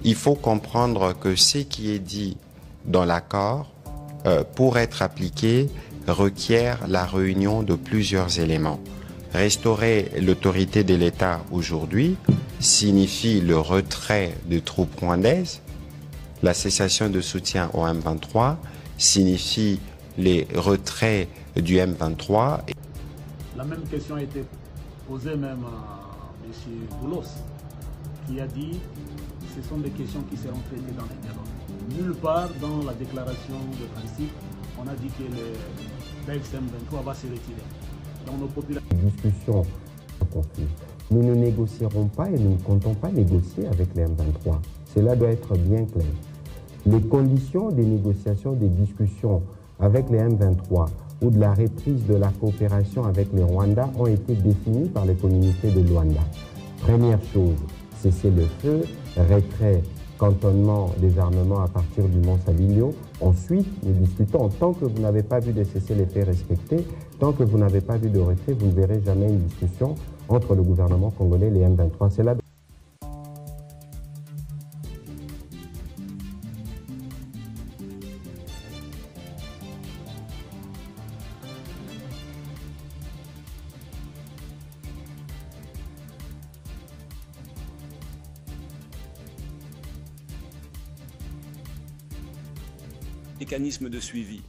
il faut comprendre que ce qui est dit dans l'accord, pour être appliqué, requiert la réunion de plusieurs éléments. Restaurer l'autorité de l'État aujourd'hui signifie le retrait des troupes rwandaises, la cessation de soutien au M23 signifie les retraits du M23. La même question a été posée même à M. Boulos, qui a dit que ce sont des questions qui seront traitées dans les dialogues. Nulle part dans la déclaration de principe, on a dit que le M23 va se retirer. Dans nos populations. Discussion. Nous ne négocierons pas et nous ne comptons pas négocier avec les M23. Cela doit être bien clair. Les conditions des négociations, des discussions avec les M23 ou de la reprise de la coopération avec les Rwandais ont été définies par les communautés de Luanda. Première chose, cesser le feu, retrait, cantonnement des armements à partir du Mont Savinio. Ensuite, nous discutons. Tant que vous n'avez pas vu de cesser les faits respectés, tant que vous n'avez pas vu de retrait, vous ne verrez jamais une discussion entre le gouvernement congolais et les M23. C'est là. Mécanisme de suivi.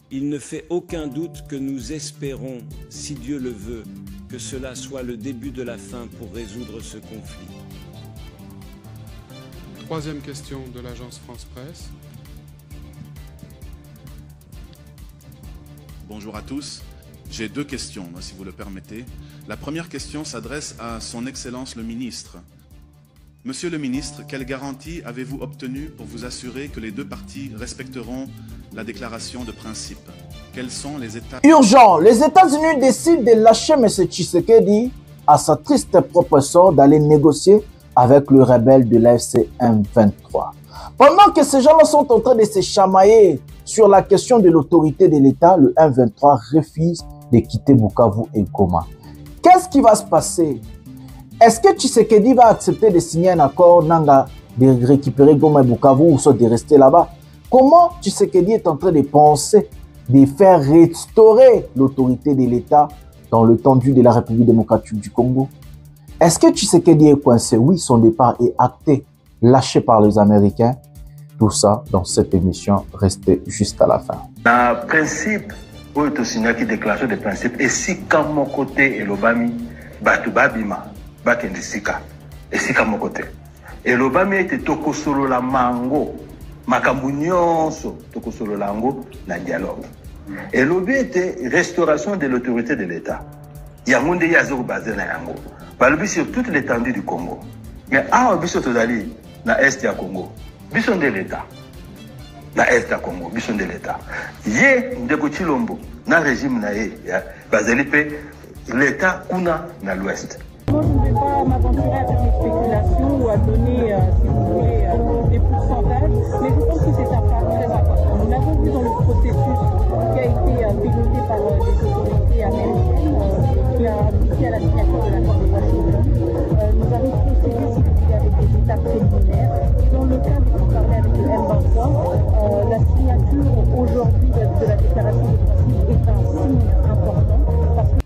Il ne fait aucun doute que nous espérons, si Dieu le veut, que cela soit le début de la fin pour résoudre ce conflit. Troisième question de l'agence France-Presse. Bonjour à tous. J'ai deux questions, si vous le permettez. La première question s'adresse à son Excellence le ministre. Monsieur le ministre, quelles garanties avez-vous obtenues pour vous assurer que les deux parties respecteront la déclaration de principe? Quels sont les états... Urgent, les États-Unis décident de lâcher M. Tshisekedi à sa triste propre sort d'aller négocier avec le rebelle de l'AFC M23. Pendant que ces gens-là sont en train de se chamailler sur la question de l'autorité de l'État, le M23 refuse de quitter Bukavu et Goma. Qu'est-ce qui va se passer? Est-ce que Tshisekedi va accepter de signer un accord Nanga, de récupérer Goma et Bukavu ou soit de rester là-bas? Comment Tshisekedi est en train de penser de faire restaurer l'autorité de l'État dans le tendu de la République démocratique du Congo? Est-ce que Tshisekedi est coincé? Oui, son départ est acté, lâché par les Américains. Tout ça dans cette émission, restez jusqu'à la fin. Le principe, où est aussi une déclaration de principe, et si quand mon côté est l'Obami, Batubabima. Bakendisika esika mokote elobami ete tokosolo la mango makambo nyonso tokosolo lango na dialogue elobi ete restauration de l'autorité de l'État yango nde yazo basé na yango balobi sur toute l'étendue du Congo mais awa biso tozali na est ya Congo biso nde l'État na est ya Congo biso nde l'État ye ndeko Chilombo na régime na ye bazali pe l'État kuna na l'ouest. Moi, je ne vais pas m'aventurer à faire des spéculations ou à donner, si vous voulez, des pourcentages, mais je pense que c'est un pas très important. Nous l'avons vu dans le processus qui a été piloté par les autorités américaines, qui a abouti à la signature de l'accord de Washington. Nous avons procédé, si vous voulez, avec des étapes préliminaires. Et dans le cadre de parler avec le M23, la signature aujourd'hui de la déclaration de principe est un signe important. Parce que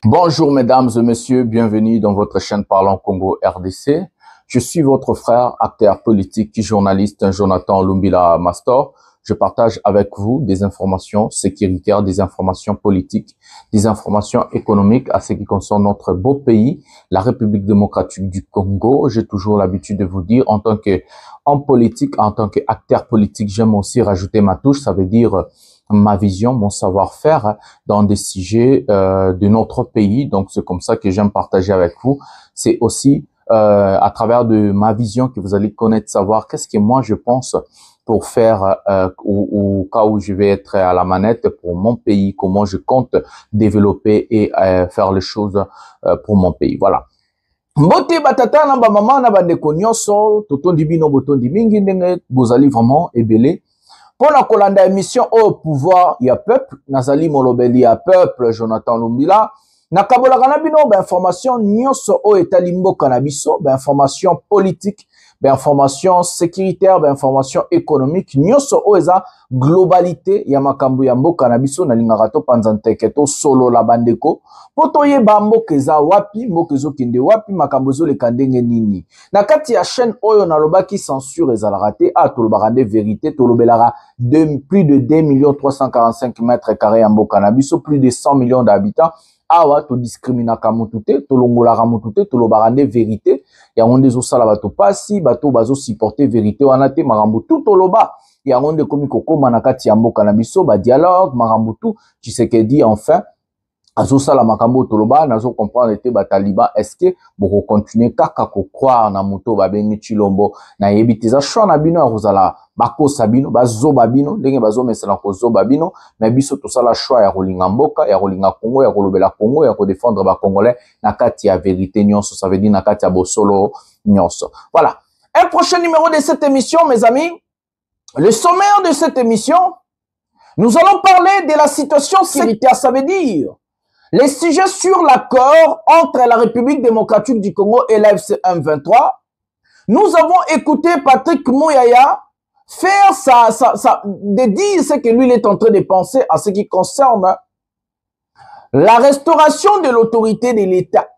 Bonjour mesdames et messieurs, bienvenue dans votre chaîne Parlons Congo RDC. Je suis votre frère, acteur politique, journaliste Jonathan Lumbila Mastor. Je partage avec vous des informations sécuritaires, des informations politiques, des informations économiques à ce qui concerne notre beau pays, la République démocratique du Congo. J'ai toujours l'habitude de vous dire, en tant qu'homme politique, en tant qu'acteur politique, j'aime aussi rajouter ma touche, ça veut dire ma vision, mon savoir-faire dans des sujets de notre pays. Donc, c'est comme ça que j'aime partager avec vous. C'est aussi à travers de ma vision que vous allez connaître, savoir qu'est-ce que moi je pense pour faire au cas où je vais être à la manette pour mon pays, comment je compte développer et faire les choses pour mon pays. Voilà. Mbote batata na ba mama na ba ndeko nyonso totondi bino botondi mingi ndenge bozali vraiment ebele pona kolanda émission au pouvoir ya peuple nazali molobeli ya peuple Jonathan Lumbila nakabolaka na bino ba information nyonso o etali mboka na biso ba information politique ba information sécuritaire ba information économique nyonso o eza globalité ya makambo ya mboka na biso na lingaka to panzanteke to solo la bandeko poto yeba mboka eza wapi mboka ezokende wapi makambo ezoleka ndenge nini na kati ya chaîne oyo nalobaki censure ezalaka te tolobaka nde vérité tolobelaka plus de 2 345 mètres carrés ya mboka na biso plus de 100 millions d'habitants awa to discriminaka mutu te tolongolaka mutu te tolobaka nde vérité yango nde ezosala bato pasi bato bazosupporte vérité wana te makambo tu toloba yango nde komi kokoma na kati ya mboka na biso ba dialogue makambo tu Tshisekedi enfin azosala makambo toloba nazo comprendre te bataliba est-ce que boko continuer kaka ko croire na muto babengi Chilombo na yebitiza choix na bino ya kozala bakosa bino bazoba bino ndenge bazomesana kozoba bino mais biso tosala choix ya kolinga mboka ya kolinga Congo ya kolobela Congo ya ko défendre ba Congolais na kati ya vérité nyonso ça veut dire na kati ya bosolo nyonso. Voilà. Un prochain numéro de cette émission mes amis. Le sommaire de cette émission, nous allons parler de la situation sécuritaire, ça veut dire les sujets sur l'accord entre la République démocratique du Congo et l'AFC M23. Nous avons écouté Patrick Mouyaya faire de dire ce que lui il est en train de penser en ce qui concerne la restauration de l'autorité de l'État.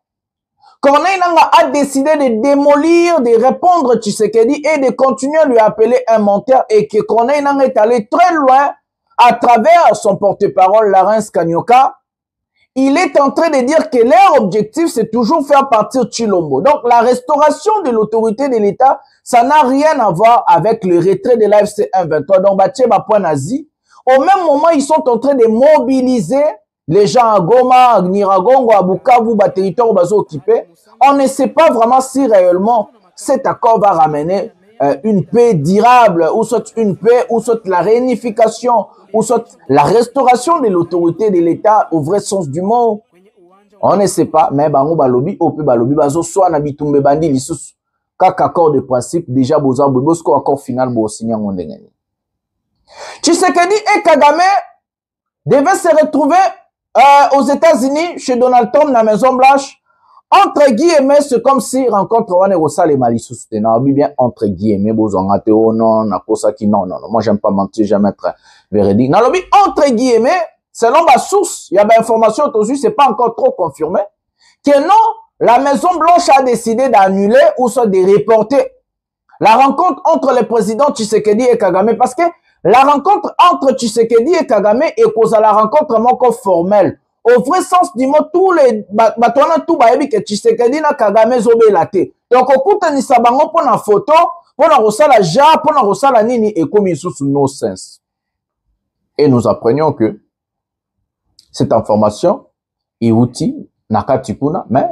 Corneille Nangaa a décidé de démolir, de répondre Tshisekedi et de continuer à lui appeler un menteur et que Corneille Nangaa est allé très loin à travers son porte-parole Laurence Kanyoka. Il est en train de dire que leur objectif, c'est toujours faire partir Chilombo. Donc, la restauration de l'autorité de l'État, ça n'a rien à voir avec le retrait de l'AFC M23. Donc, Batcheba point nazi. Au même moment, ils sont en train de mobiliser les gens à Goma, à Niragongo, à Bukavu, à territoire bazo occupé. On ne sait pas vraiment si réellement cet accord va ramener une paix durable, ou soit une paix, ou soit la réunification, ou soit la restauration de l'autorité de l'État au vrai sens du mot. On ne sait pas, mais bango balobi, ope balobi, bazo soit na bitumbe bandi lisusu. Kaka accord de principe, déjà boza bosko accord final bo signer ngondengeni. Tshisekedi et Kagame devaient se retrouver aux États-Unis chez Donald Trump dans la Maison Blanche. Entre guillemets, c'est comme si rencontre Wane Rossal et Malissous. Bien entre guillemets, bozongate oh non, na kosa ki non. Moi j'aime pas mentir, j'aime être véridique. Dans le but entre guillemets, selon ma source, il y a des informations aujourd'hui, c'est pas encore trop confirmé, que non, la Maison Blanche a décidé d'annuler ou soit de reporter la rencontre entre le président Tshisekedi et Kagame, parce que la rencontre entre Tshisekedi et Kagame est cause à la rencontre encore formelle. Au vrai sens du mot, tous les batouana tout baebi que Tshisekedi na Kagame zobe laté. Donc au coup ni sabango pour la photo, pour la rosala ja, pour la rosala nini et comme sous no sens. Et nous apprenions que cette information est outil nakatikuna, mais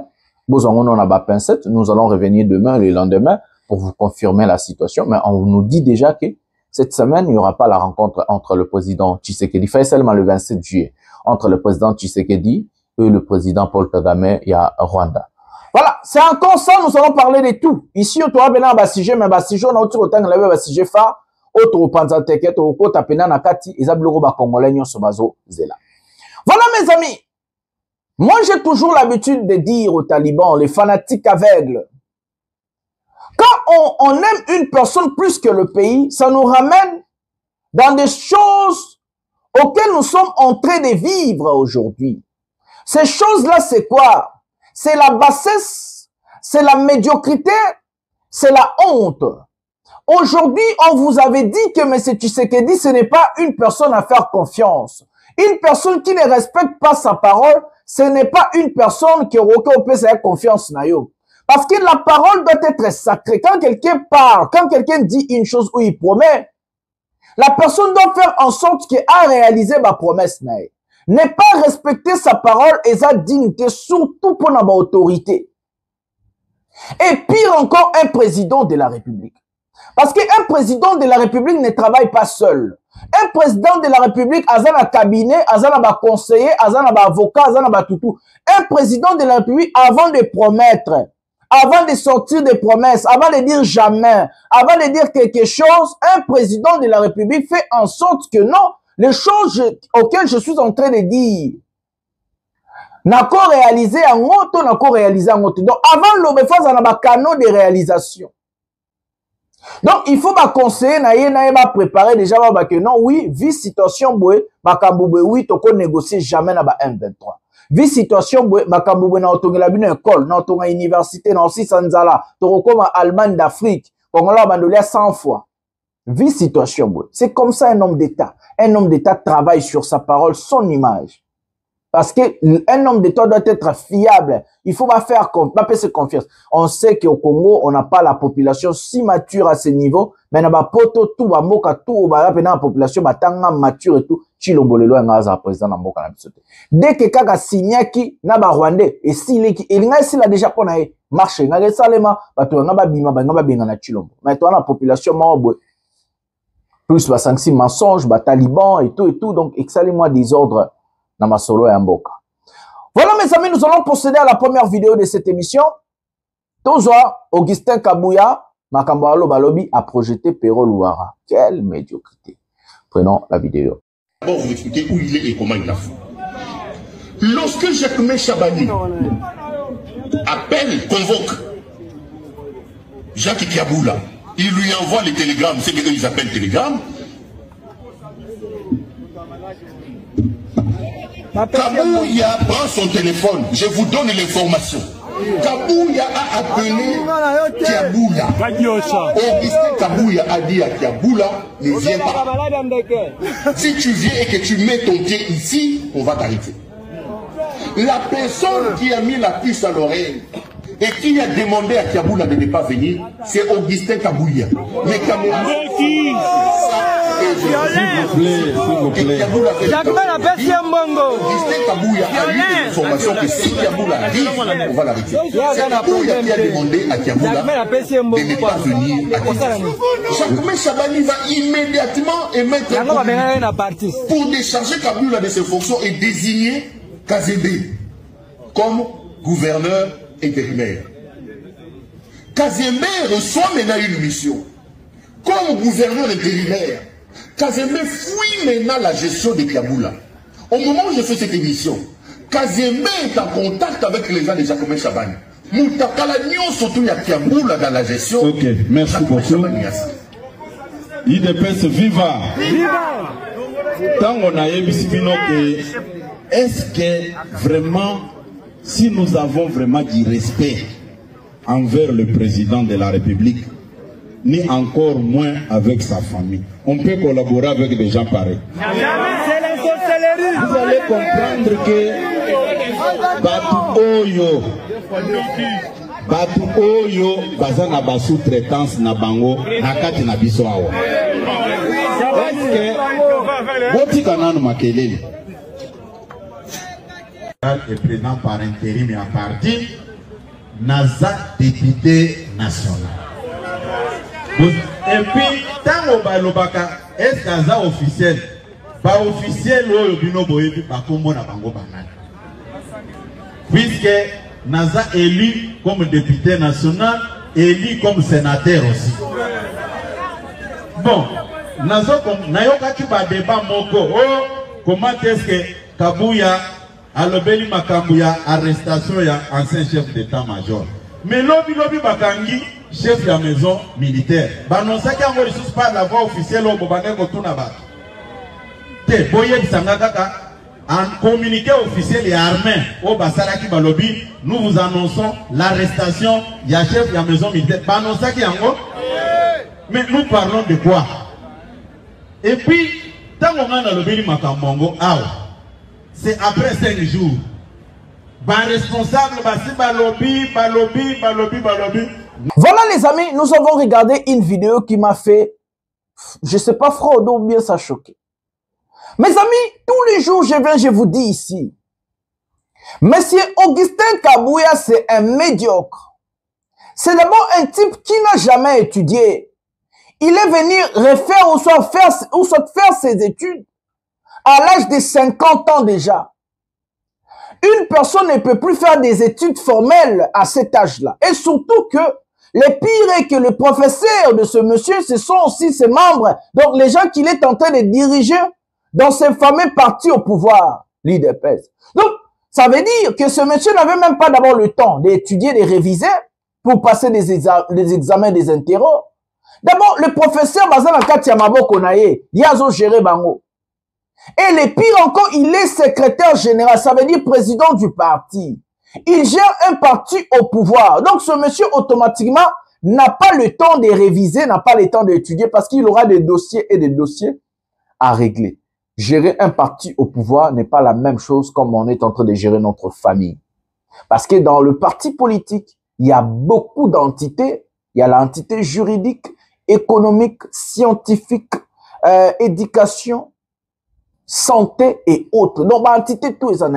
on a ba pincette, nous allons revenir demain le lendemain pour vous confirmer la situation, mais on nous dit déjà que cette semaine, il n'y aura pas la rencontre entre le président Tshisekedi, il fait seulement le 27 juillet, entre le président Tshisekedi et le président Paul Kagame et à Rwanda. Voilà, c'est encore ça, nous allons parler de tout. Ici, on aura bien un sujet, mais un sujet, on a autant de un sujet phare, autre panza teket, autre tapena nakati, et zabloro ba congolais nyon sobazo zela. Voilà, mes amis. Moi, j'ai toujours l'habitude de dire aux talibans, les fanatiques aveugles, quand on aime une personne plus que le pays, ça nous ramène dans des choses auxquelles nous sommes en train de vivre aujourd'hui. Ces choses-là, c'est quoi? C'est la bassesse, c'est la médiocrité, c'est la honte. Aujourd'hui, on vous avait dit que M. Tshisekedi, ce n'est pas une personne à faire confiance. Une personne qui ne respecte pas sa parole, ce n'est pas une personne qui peut faire confiance na yo. Parce que la parole doit être sacrée. Quand quelqu'un parle, quand quelqu'un dit une chose où il promet, la personne doit faire en sorte qu'il a réalisé ma promesse. Ne pas respecter sa parole et sa dignité, surtout pour notre autorité. Et pire encore, un président de la République. Parce qu'un président de la République ne travaille pas seul. Un président de la République, a un cabinet, a un conseiller, a un avocat, a un toutou. Un président de la République, avant de promettre, avant de sortir des promesses, avant de dire jamais, avant de dire quelque chose, un président de la République fait en sorte que non, les choses auxquelles je suis en train de dire, n'a qu'à réaliser en autre, n'a qu'à réaliser en autre. Donc, avant l'obéfase, on a un canot de réalisation. Donc, il faut conseiller, préparer déjà, que non, oui, vie situation, oui, tu peux négocier jamais dans M23. Vie situation, makambouboué, na otongi la bine école, na otonga université, na aussi sanzala, tu comme Allemagne d'Afrique, on l'a abandonné 100 fois. Vie situation, c'est comme ça un homme d'État. Un homme d'État travaille sur sa parole, son image. Parce qu'un homme d'État doit être fiable. Il faut pas faire confiance. On sait qu'au Congo, on n'a pas la population si mature à ce niveau. Mais on a poto tout, ba moka tout, ba la population ba tanga mature et tout. Chilombolelo ngaza président na moka na bisote. Dès que kaka signaki na ba Rwandais et sileki, il nga si la déjà pona marche nga salema, ba to nga ba bima ba nga ba benga na Chilombo. Mais toi la population mabwe plus ba sanksi mensonge, ba taliban et tout donc excellez-moi des ordres. Voilà mes amis, nous allons procéder à la première vidéo de cette émission. Tozoa, Augustin Kabouya, Makambalo Balobi a projeté Pero Louara. Quelle médiocrité. Prenons la vidéo. D'abord, vous expliquez où il est et comment il l'a fait. Lorsque Jacques Chabani appelle, convoque Jacques Kiaboula, il lui envoie les télégrammes, c'est qu'eux ils appellent télégrammes. Kabouya prend son téléphone, je vous donne l'information. Kabouya a appelé Kiaboula. Augustin Kabouya a dit à Kiaboula, ne viens pas. Si tu viens et que tu mets ton pied ici, on va t'arrêter. La personne qui a mis la puce à l'oreille et qui a demandé à Kiaboula de ne pas venir, c'est Augustin Kabouya. Mais Cameroun, s'il vous plaît. Augustin Kabouya a eu l'information que si Kiaboula arrive, on va l'arrêter. C'est Kabouya qui a demandé à Kiaboula de ne pas venir à Jacques Chabani va immédiatement émettre un pour décharger Kabouya de ses fonctions et désigner Kazembe comme gouverneur intérimaire. Kazembe reçoit maintenant une mission comme gouverneur intérimaire. Kazembe fouille maintenant la gestion de Kiaboula. Au moment où je fais cette émission, Kazembe est en contact avec les gens de Jacques Chabani. Moutakala Nyon surtout il y a Kiaboula dans la gestion. Ok, merci beaucoup. IDPS viva. Tant on a eu est-ce que vraiment, si nous avons vraiment du respect envers le président de la République, ni encore moins avec sa famille, on peut collaborer avec des gens pareils. Vous allez comprendre que Batu Oyo bazana ba sous-traitance na bango nakati na biso awa. Est-ce que kananu makelele est président par intérim et en partie Naza député national. Et puis, tant au balobaka, est-ce qu'un officiel, pas officiel ou bino boyebi pas comme na bango banane. Puisque Naza élu comme député national, élu comme sénateur aussi. Bon, Naza comme nayoka ki ba débat moko. Oh, comment est-ce que Kabouya alobeli makambuya arrestation ya ancien chef d'état-major. Mais lobi bakangi chef de la maison militaire. Banonsaki yango ressource par la voie officielle au Bobane Kotunaba. Te boye bisangaka en communiqué officiel et armé au Basaraki Balobi, nous vous annonçons l'arrestation du chef de la maison militaire. Banonsaki yango. Mais nous parlons de quoi? Et puis, tant qu'on a lobeli makambongo, c'est après 5 jours. Responsable, balobi. Voilà les amis, nous avons regardé une vidéo qui m'a fait, je sais pas, fraude ou bien ça choqué. Mes amis, tous les jours je viens, je vous dis ici, Monsieur Augustin Kabouya c'est un médiocre. C'est d'abord un type qui n'a jamais étudié. Il est venu refaire ou soit faire ses études à l'âge de 50 ans déjà. Une personne ne peut plus faire des études formelles à cet âge-là. Et surtout que le pire est que le professeur de ce monsieur, ce sont aussi ses membres. Donc les gens qu'il est en train de diriger dans ces fameux partis au pouvoir, l'IDPS. Donc, ça veut dire que ce monsieur n'avait même pas d'abord le temps d'étudier, de réviser pour passer des examens, des interros. D'abord, le professeur Bazana Katiamabo Konaye, Yazo Géré Bango. Et le pire encore, il est secrétaire général, ça veut dire président du parti. Il gère un parti au pouvoir. Donc ce monsieur, automatiquement, n'a pas le temps de réviser, n'a pas le temps d'étudier parce qu'il aura des dossiers et des dossiers à régler. Gérer un parti au pouvoir n'est pas la même chose comme on est en train de gérer notre famille. Parce que dans le parti politique, il y a beaucoup d'entités. Il y a l'entité juridique, économique, scientifique, éducation, santé et autres. Donc, entité, tout ça,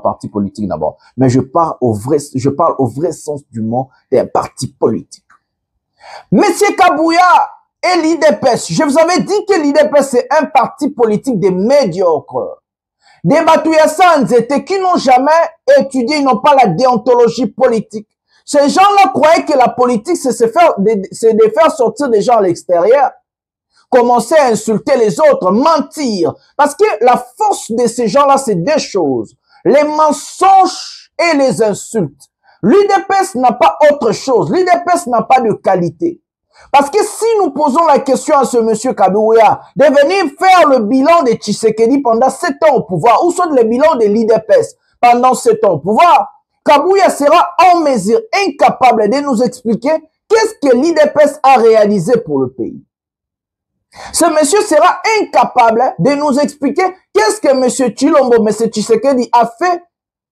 parti politique d'abord. Mais je parle au vrai sens du mot des partis politiques. Monsieur Kabouya et l'IDPS, je vous avais dit que l'IDPS c'est un parti politique des médiocres. Des Batouyassanzete qui n'ont jamais étudié, ils n'ont pas la déontologie politique. Ces gens-là croyaient que la politique, c'est de faire sortir des gens à l'extérieur, commencer à insulter les autres, mentir. Parce que la force de ces gens-là, c'est deux choses. Les mensonges et les insultes. L'UDPS n'a pas autre chose. L'UDPS n'a pas de qualité. Parce que si nous posons la question à ce monsieur Kabouya de venir faire le bilan de Tshisekedi pendant 7 ans au pouvoir, ou soit le bilan de l'IDPS pendant 7 ans au pouvoir, Kabouya sera en mesure, incapable de nous expliquer qu'est-ce que l'IDPS a réalisé pour le pays. Ce monsieur sera incapable de nous expliquer qu'est-ce que monsieur Tshilombo, monsieur Tshisekedi a fait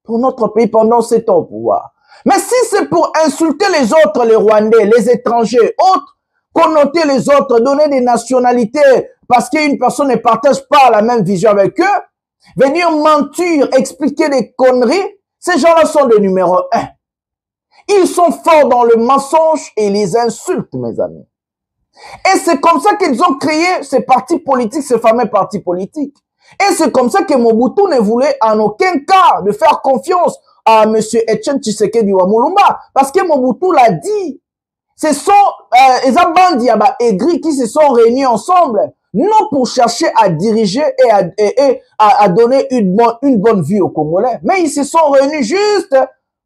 pour notre pays pendant 7 ans au pouvoir. Mais si c'est pour insulter les autres, les Rwandais, les étrangers, autres, connoter les autres, donner des nationalités parce qu'une personne ne partage pas la même vision avec eux, venir mentir, expliquer des conneries, ces gens-là sont des numéros 1. Ils sont forts dans le mensonge et les insultes, mes amis. Et c'est comme ça qu'ils ont créé ces partis politiques, ces fameux partis politiques. Et c'est comme ça que Mobutu ne voulait en aucun cas de faire confiance à M. Etienne Tshisekedi Wamulumba. Parce que Mobutu l'a dit. Ce sont les bandits aigris qui se sont réunis ensemble, non pour chercher à diriger et à donner une bonne vie aux Congolais, mais ils se sont réunis juste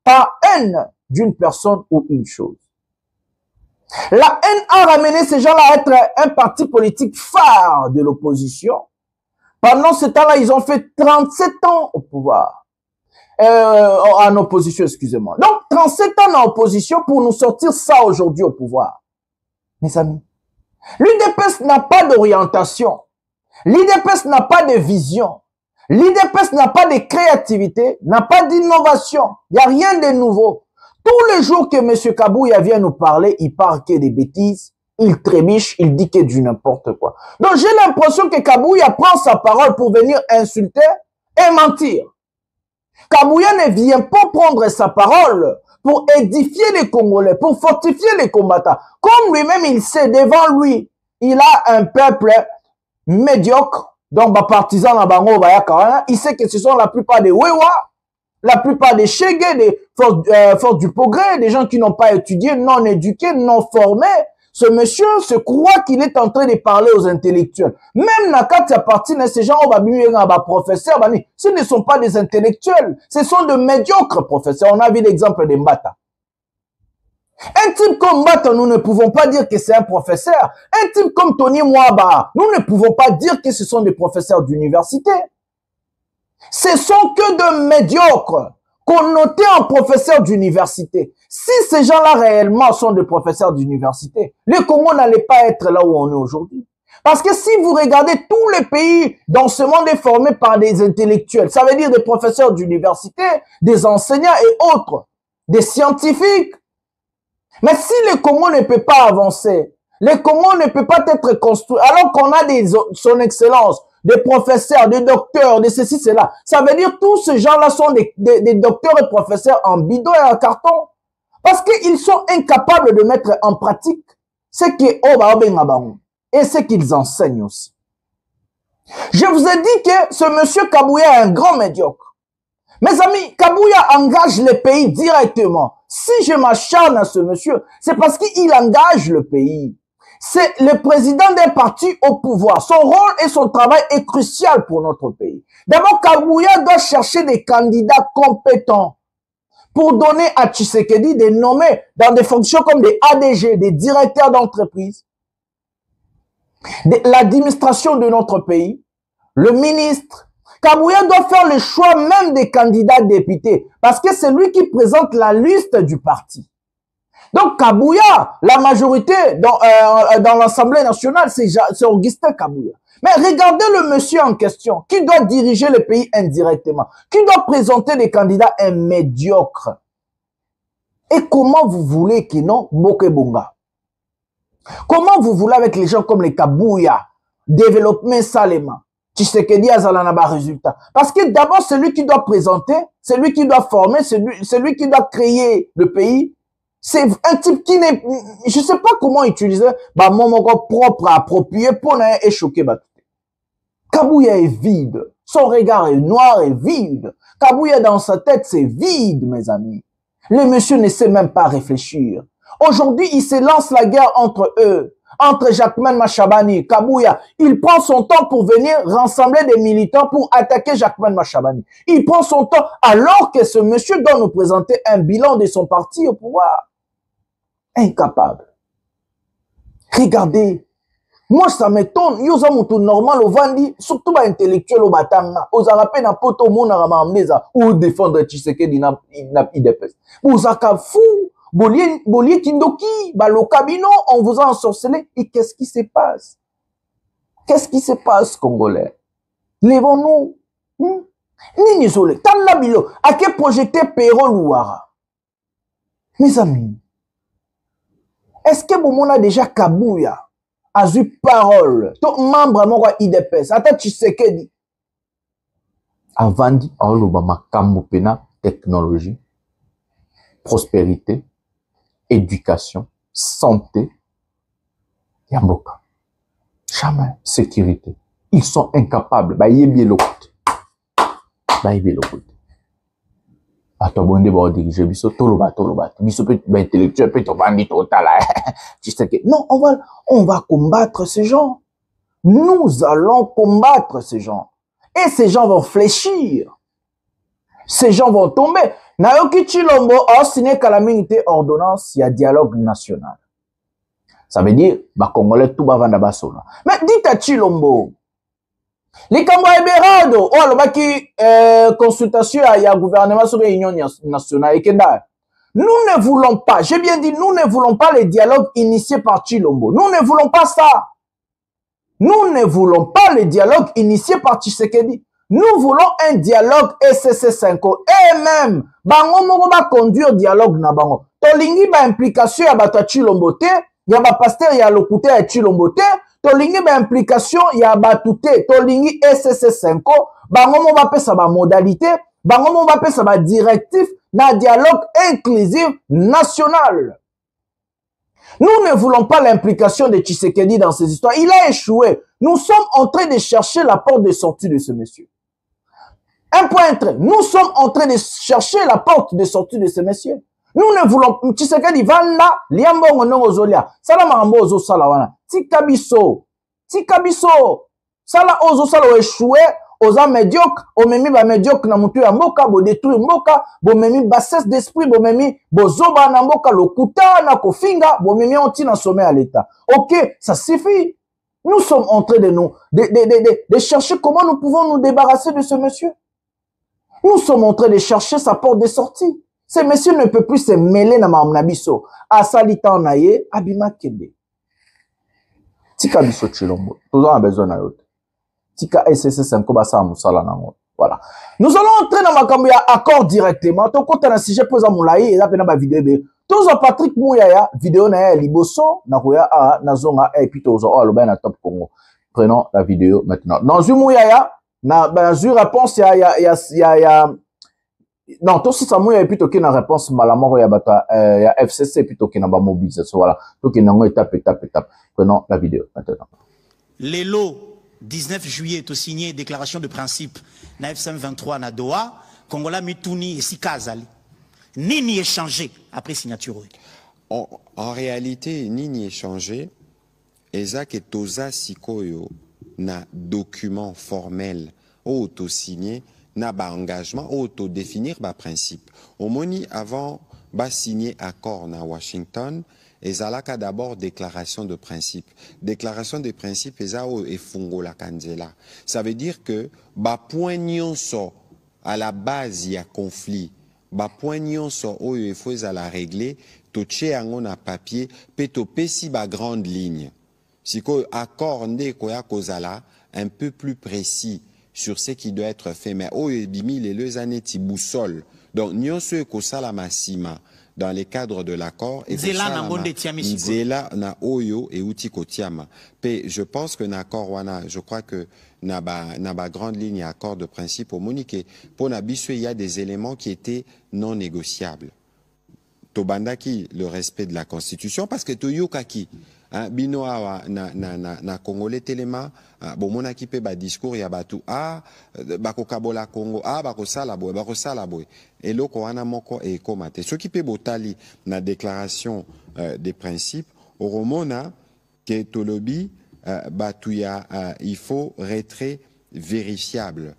par haine d'une personne ou une chose. La haine a ramené ces gens-là à être un parti politique phare de l'opposition. Pendant ce temps-là, ils ont fait 37 ans au pouvoir. En opposition, excusez-moi. Donc, 37 ans en opposition pour nous sortir ça aujourd'hui au pouvoir. Mes amis, l'UDPS n'a pas d'orientation. L'UDPS n'a pas de vision. L'UDPS n'a pas de créativité, n'a pas d'innovation. Il n'y a rien de nouveau. Tous les jours que M. Kabouya vient nous parler, il parle que des bêtises, il trébiche, il dit que du n'importe quoi. Donc, j'ai l'impression que Kabouya prend sa parole pour venir insulter et mentir. Kabouya ne vient pas prendre sa parole pour édifier les Congolais, pour fortifier les combattants. Comme lui-même, il sait, devant lui, il a un peuple médiocre, donc partisan dans Bango, il sait que ce sont la plupart des Wewa, la plupart des Chege, des forces du progrès, des gens qui n'ont pas étudié, non éduqués, non formés. Ce monsieur se croit qu'il est en train de parler aux intellectuels. Même Nakati appartient à ces gens, professeurs, ce ne sont pas des intellectuels, ce sont de médiocres professeurs. On a vu l'exemple de Mbata. Un type comme Mbata, nous ne pouvons pas dire que c'est un professeur. Un type comme Tony Mwaba, nous ne pouvons pas dire que ce sont des professeurs d'université. Ce sont que de médiocres connotés en professeurs d'université. Si ces gens-là réellement sont des professeurs d'université, le Congo n'allait pas être là où on est aujourd'hui. Parce que si vous regardez tous les pays dans ce monde est formé par des intellectuels, ça veut dire des professeurs d'université, des enseignants et autres, des scientifiques. Mais si le Congo ne peut pas avancer, le Congo ne peut pas être construit, alors qu'on a son excellence, des professeurs, des docteurs, de ceci, cela. Ça veut dire tous ces gens-là sont des docteurs et professeurs en bidon et en carton. Parce qu'ils sont incapables de mettre en pratique ce qui et ce qu'ils enseignent aussi. Je vous ai dit que ce monsieur Kabouya est un grand médiocre. Mes amis, Kabouya engage le pays directement. Si je m'acharne à ce monsieur, c'est parce qu'il engage le pays. C'est le président d'un parti au pouvoir. Son rôle et son travail est crucial pour notre pays. D'abord, Kabouya doit chercher des candidats compétents pour donner à Tshisekedi des nommés dans des fonctions comme des ADG, des directeurs d'entreprise, l'administration de notre pays, le ministre. Kabouya doit faire le choix même des candidats députés parce que c'est lui qui présente la liste du parti. Donc Kabouya, la majorité dans l'Assemblée nationale, c'est Augustin Kabouya. Mais regardez le monsieur en question, qui doit diriger le pays indirectement, qui doit présenter des candidats médiocres. Et comment vous voulez que non, Bokebonga? Comment vous voulez avec les gens comme les Kabouya, développement Salema, Tshisekedi Azalanaba résultat? Parce que d'abord, c'est lui qui doit présenter, c'est lui qui doit former, c'est lui qui doit créer le pays. C'est un type qui n'est, je sais pas comment utiliser, mon propre, approprié pour ne choquer. Kabouya est vide. Son regard est noir et vide. Kabouya dans sa tête, c'est vide, mes amis. Le monsieur ne sait même pas réfléchir. Aujourd'hui, il se lance la guerre entre eux, entre Jacquemain Machabani, Kabouya. Il prend son temps pour venir rassembler des militants pour attaquer Jacquemain Machabani. Il prend son temps alors que ce monsieur doit nous présenter un bilan de son parti au pouvoir. Incapable. Regardez. Moi, ça m'étonne. Yosa mutu normal au Vandi, surtout ba intellectuel au Batanga. Aux Arapes na poto mona ramamneza ou défendre Tshisekedi na IDPS. Vous aka fou. Bolier Kindoki, Balokabino, on vous a ensorcelé. Et qu'est-ce qui se passe? Qu'est-ce qui se passe, Congolais? Levons-nous. Ni isolé. Tanabilo. À quel projeté Péro Louara? Mes amis. Est-ce que vous m'avez déjà Kabouya a eu parole? Tout membre de IDPS. Attends, Tshisekedi. Avant dit, Aolobama Kamupena, technologie, prospérité, éducation, santé, Yamboka. Jamais sécurité. Ils sont incapables. Bayebi le côté. Bayebi le côté. Atobonde ba diriger biso toloba biso peut intellectuel peut bandi total. Non, on va combattre ces gens. Nous allons combattre ces gens. Et ces gens vont fléchir. Ces gens vont tomber. Nayoki Chilombo a signé calamité ordonnance, il y a dialogue national. Ça veut dire ba Congolais tout ba vanda basona. Mais dites à Chilombo les Cambodgiens Berado, oh le consultation il y a gouvernement sur réunion nationale et Kenda. Nous ne voulons pas, j'ai bien dit, nous ne voulons pas les dialogues initiés par Chilombo. Nous ne voulons pas ça. Nous ne voulons pas les dialogues initiés par Tshisekedi. Nous voulons un dialogue SCC5 et même bango moko ba conduire dialogue na bango. Tolingi ba implication ya bato Chilombo te, ya ba pasteur ya lokuté ya Chilombo te. Tolingi ba implication ya batute, tolingi SCC5, bango mo ba pesa ba modalité, bango mo ba pesa ba directif na dialogue inclusif national. Nous ne voulons pas l'implication de Tshisekedi dans ces histoires. Il a échoué. Nous sommes en train de chercher la porte de sortie de ce monsieur. Un point très. Nous sommes en train de chercher la porte de sortie de ce monsieur. Nous ne voulons Tshisekedi vanda liambongo nongo zolia. Sala mambo ozo sala wana. Tikabiso. Sala ozo sala échoué, oza médiocre, o memi ba médiocre na mutu ya mboka, bo détruire mboka, bo memi bassesse d'esprit, bo memi bozoba na mboka lokuta na kofinga, bo memi onti na sommet à l'état. OK, ça suffit. Nous sommes en train de chercher comment nous pouvons nous débarrasser de ce monsieur. Nous sommes en train de chercher sa porte de sortie. Ce monsieur ne peut plus se mêler na mamnabiso. Asalita naye, abima kende. Tika biso Chilombo. Nous avons besoin de l'autre. Tika SCC5 basa musala nango. Voilà. Nous allons entrer dans ma caméra accord directement. Ton compte na sujet posa moulayi et là pena ba vidéo be. Tozo Patrick Mouyaya vidéo na ya liboso na koya a na zonga et puis tozo aloba na top Congo. Prenons la vidéo maintenant. Dans une Mouyaya na une réponse Non, tout ça, moi, il y a plutôt qu'une réponse malamoro, il y a FCC plutôt qu'une mobilisation. Voilà. Donc, il y a une étape. Prenons la vidéo maintenant. Les lots 19 juillet est signé déclaration de principe na FCM 23 na Doha, Congola Mituni et Sikazali. Ni échangé après signature. En réalité, ni échangé. Ezak et Toza Sikoyo na document formel auto-signé na ba engagement auto-définir ba principe. Au moni avant ba signer accord na Washington, ezalaka d'abord déclaration de principe. Déclaration de principe ezao et fungo la kanzela. Ça veut dire que ba point nyonso à la base il y a conflit. Ba point nyonso oyo il faut la régler, to tche ango na papier, pe to pesi ba grande ligne. Si ko accord nde koya kozala un peu plus précis sur ce qui doit être fait, mais oh bimi les deux années ti boussole. Donc nyonso ko sala masima dans les cadres de l'accord et zela na oyo et uti kotiama. Pe je pense que l'accord wana, je crois que na ba grande ligne accord de principe au monique pour na biso il y a des éléments qui étaient non négociables. Tobandaki le respect de la Constitution parce que toyokaki bino awa na Congolais telema bomona ki pe ba discours ya batu bakokabola Congo bakosala boy eloko wana moko e komate soki pe botali na déclaration des principes oromona ke tolobi batu ya il faut retrait vérifiable.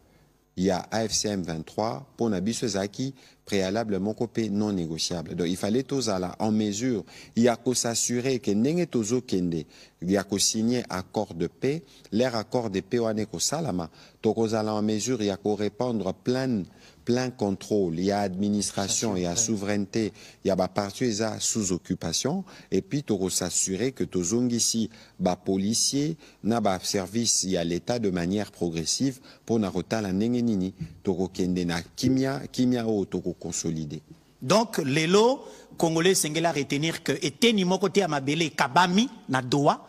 Il y a AFCM 23 pour Nabiso Zaki préalablement copé non négociable. Donc il fallait tous aller en mesure. Il y a qu'à s'assurer que n'engé tozo kende. Il y a qu'à signer accord de paix. L'air accord de paix wane ko salama. Donc aller en mesure. Il y a qu'à répondre plein contrôle. Il y a administration, il y a souveraineté. Il y a partie sous occupation. Et puis toko s'assurer que tozo ici ba policier na ba service. Il y a l'État de manière progressive pour na rotala n'engé nini. Toko kende na kimia o toko consolider. Donc, les lots congolais sengela retenir que était ni côté à Mabele Kabami na Doha.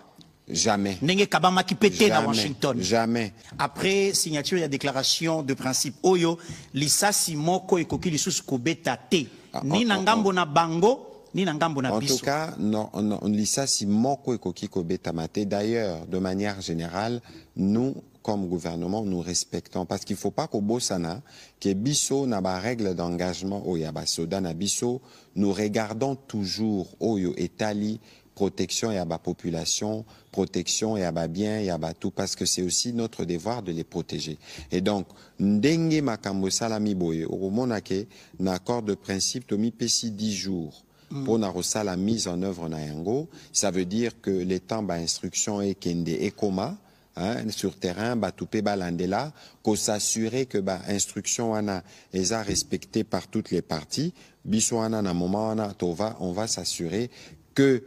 Jamais. Nenge Kabama qui pétait à Washington. Jamais. Après signature, il y a déclaration de principe. Oyo, lisasi moko et koki lisus kobeta te. Ni nangambo na bango, ni nangambo na biso. En tout cas, non, lisasi moko et koki kobeta mate. D'ailleurs, de manière générale, nous, comme gouvernement, nous respectons. Parce qu'il ne faut pas qu'au Bossana, que Bisso n'a pas règle d'engagement au Yabasoda na Bisso, nous regardons toujours au Etali, protection et à la population, protection et à la bien et à la tout, parce que c'est aussi notre devoir de les protéger. Et donc, ndenge makambo salami boye, au monake, l'accord de principe, tomi pesi 10 jours. Pour la mise en œuvre na yango, ça veut dire que les temps d'instruction et kende et koma, sur terrain, toupé balandela, qu'on s'assurer que instruction ana est respectée par toutes les parties. Biso ana na moment ana on va s'assurer que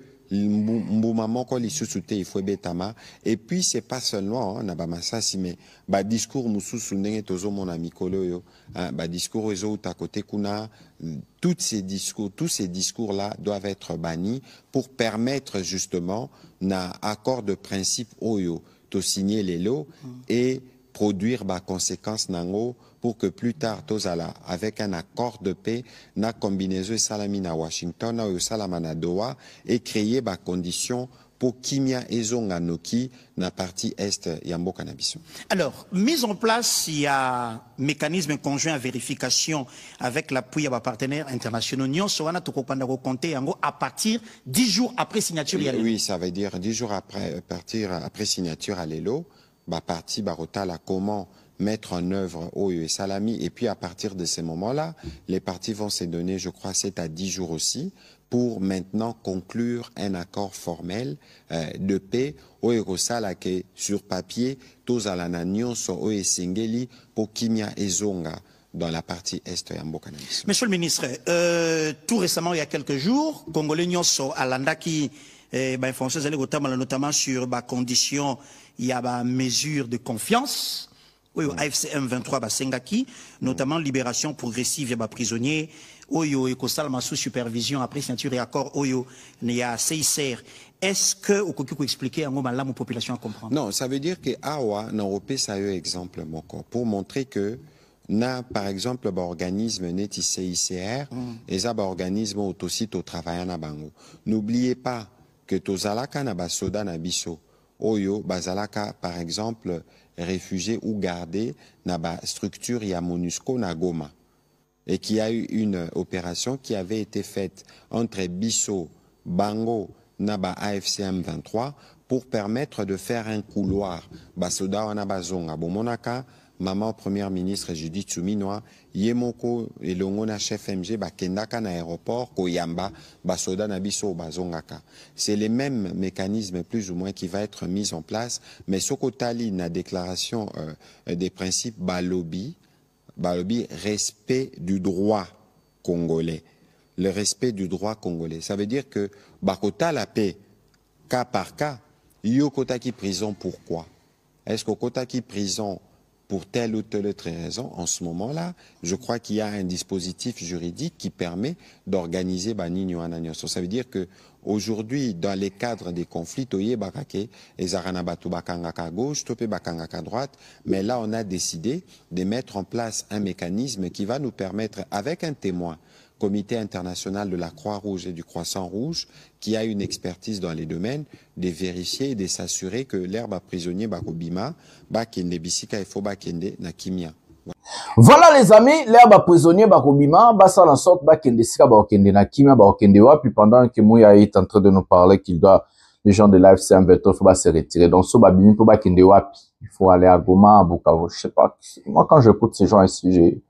et puis c'est pas seulement na ba masasi mais ba discours mususu ndenge tozo mon ami koloyo ba discours ezo ta côté kuna tous ces discours là doivent être bannis pour permettre justement na accord de principe oyo to signer les lots et produire ba conséquence nango pour que plus tard tozala avec un accord de paix na combinaison salami na Washington na salama na Doha et créer ba conditions pour kimia ezonga noki na partie est yambo cannabis. Alors, mise en place, il y a mécanisme conjoint à vérification avec l'appui de partenaires internationaux. Nyon soana to kopanda ko compter yango à partir 10 jours après signature. Oui, ça veut dire 10 jours après après signature à l'ELO, ba partie barota la comment mettre en œuvre Oyo et Salami. Et puis à partir de ces moments-là, les parties vont se donner, je crois, 7 à 10 jours aussi, pour maintenant conclure un accord formel de paix. Oyo Sala que sur papier, tous à la nanion sont Oyo Singeli pour Kimia et Zonga dans la partie est de Cannabis. Monsieur le ministre, tout récemment, il y a quelques jours, Congolais sont à l'Andaki, notamment sur la condition, il y a une mesure de confiance. Oui, AFCM 23 Basengaki, notamment libération progressive des prisonniers, Oyo et Kostal sous supervision après signature et accord Oyo, il y a CICR. Est-ce que vous pouvez expliquer à la population à comprendre? Non, ça veut dire que Awa n'a pas ça exemple pour montrer que na par exemple organisme neti CICR et ça organisme autosite au travail na bango. N'oubliez pas que tozalaka na basoda na biso oyo bazalaka par exemple réfugiés ou gardés na ba structure ya MONUSCO na Goma et qu'il y a eu une opération qui avait été faite entre Bisso, Bango, Naba AFCM 23 pour permettre de faire un couloir. Basoda wana bazonga bomonaka maman première ministre Judith Suminwa yemoko elongona chef MG bakendaka na aéroport koyamba basoda na biso bazongaka. C'est les mêmes mécanismes plus ou moins qui va être mis en place, mais sokotali na déclaration des principes balobi respect du droit congolais. Le respect du droit congolais. Ça veut dire que bakota la paix cas par cas. Yo kota qui prison pourquoi? Est-ce qu'au kota qui prison pour telle ou telle autre raison? En ce moment-là, je crois qu'il y a un dispositif juridique qui permet d'organiser Banini Wananyoso. Ça veut dire que aujourd'hui, dans les cadres des conflits, Toye Bakake, Ezarana Batu Bakangaka à gauche, Tope Bakangaka à droite, mais là, on a décidé de mettre en place un mécanisme qui va nous permettre, avec un témoin, Comité international de la Croix-Rouge et du Croissant-Rouge, qui a une expertise dans les domaines, de vérifier et de s'assurer que l'herbe à prisonnier Bakobima, Bakende Bisika et Fobakende Nakimia. Voilà les amis, l'herbe à prisonnier Bakobima, Bassa en sorte Bakende Sika Bakende Nakimia, Bakende Wapi, pendant que Mouya est en train de nous parler qu'il doit, les gens de l'AFC M23, il faut se retirer. Donc, ce Babini pour Bakende Wapi, il faut aller à Goma, à Bukavu, je sais pas. Moi, quand j'écoute ces gens ici,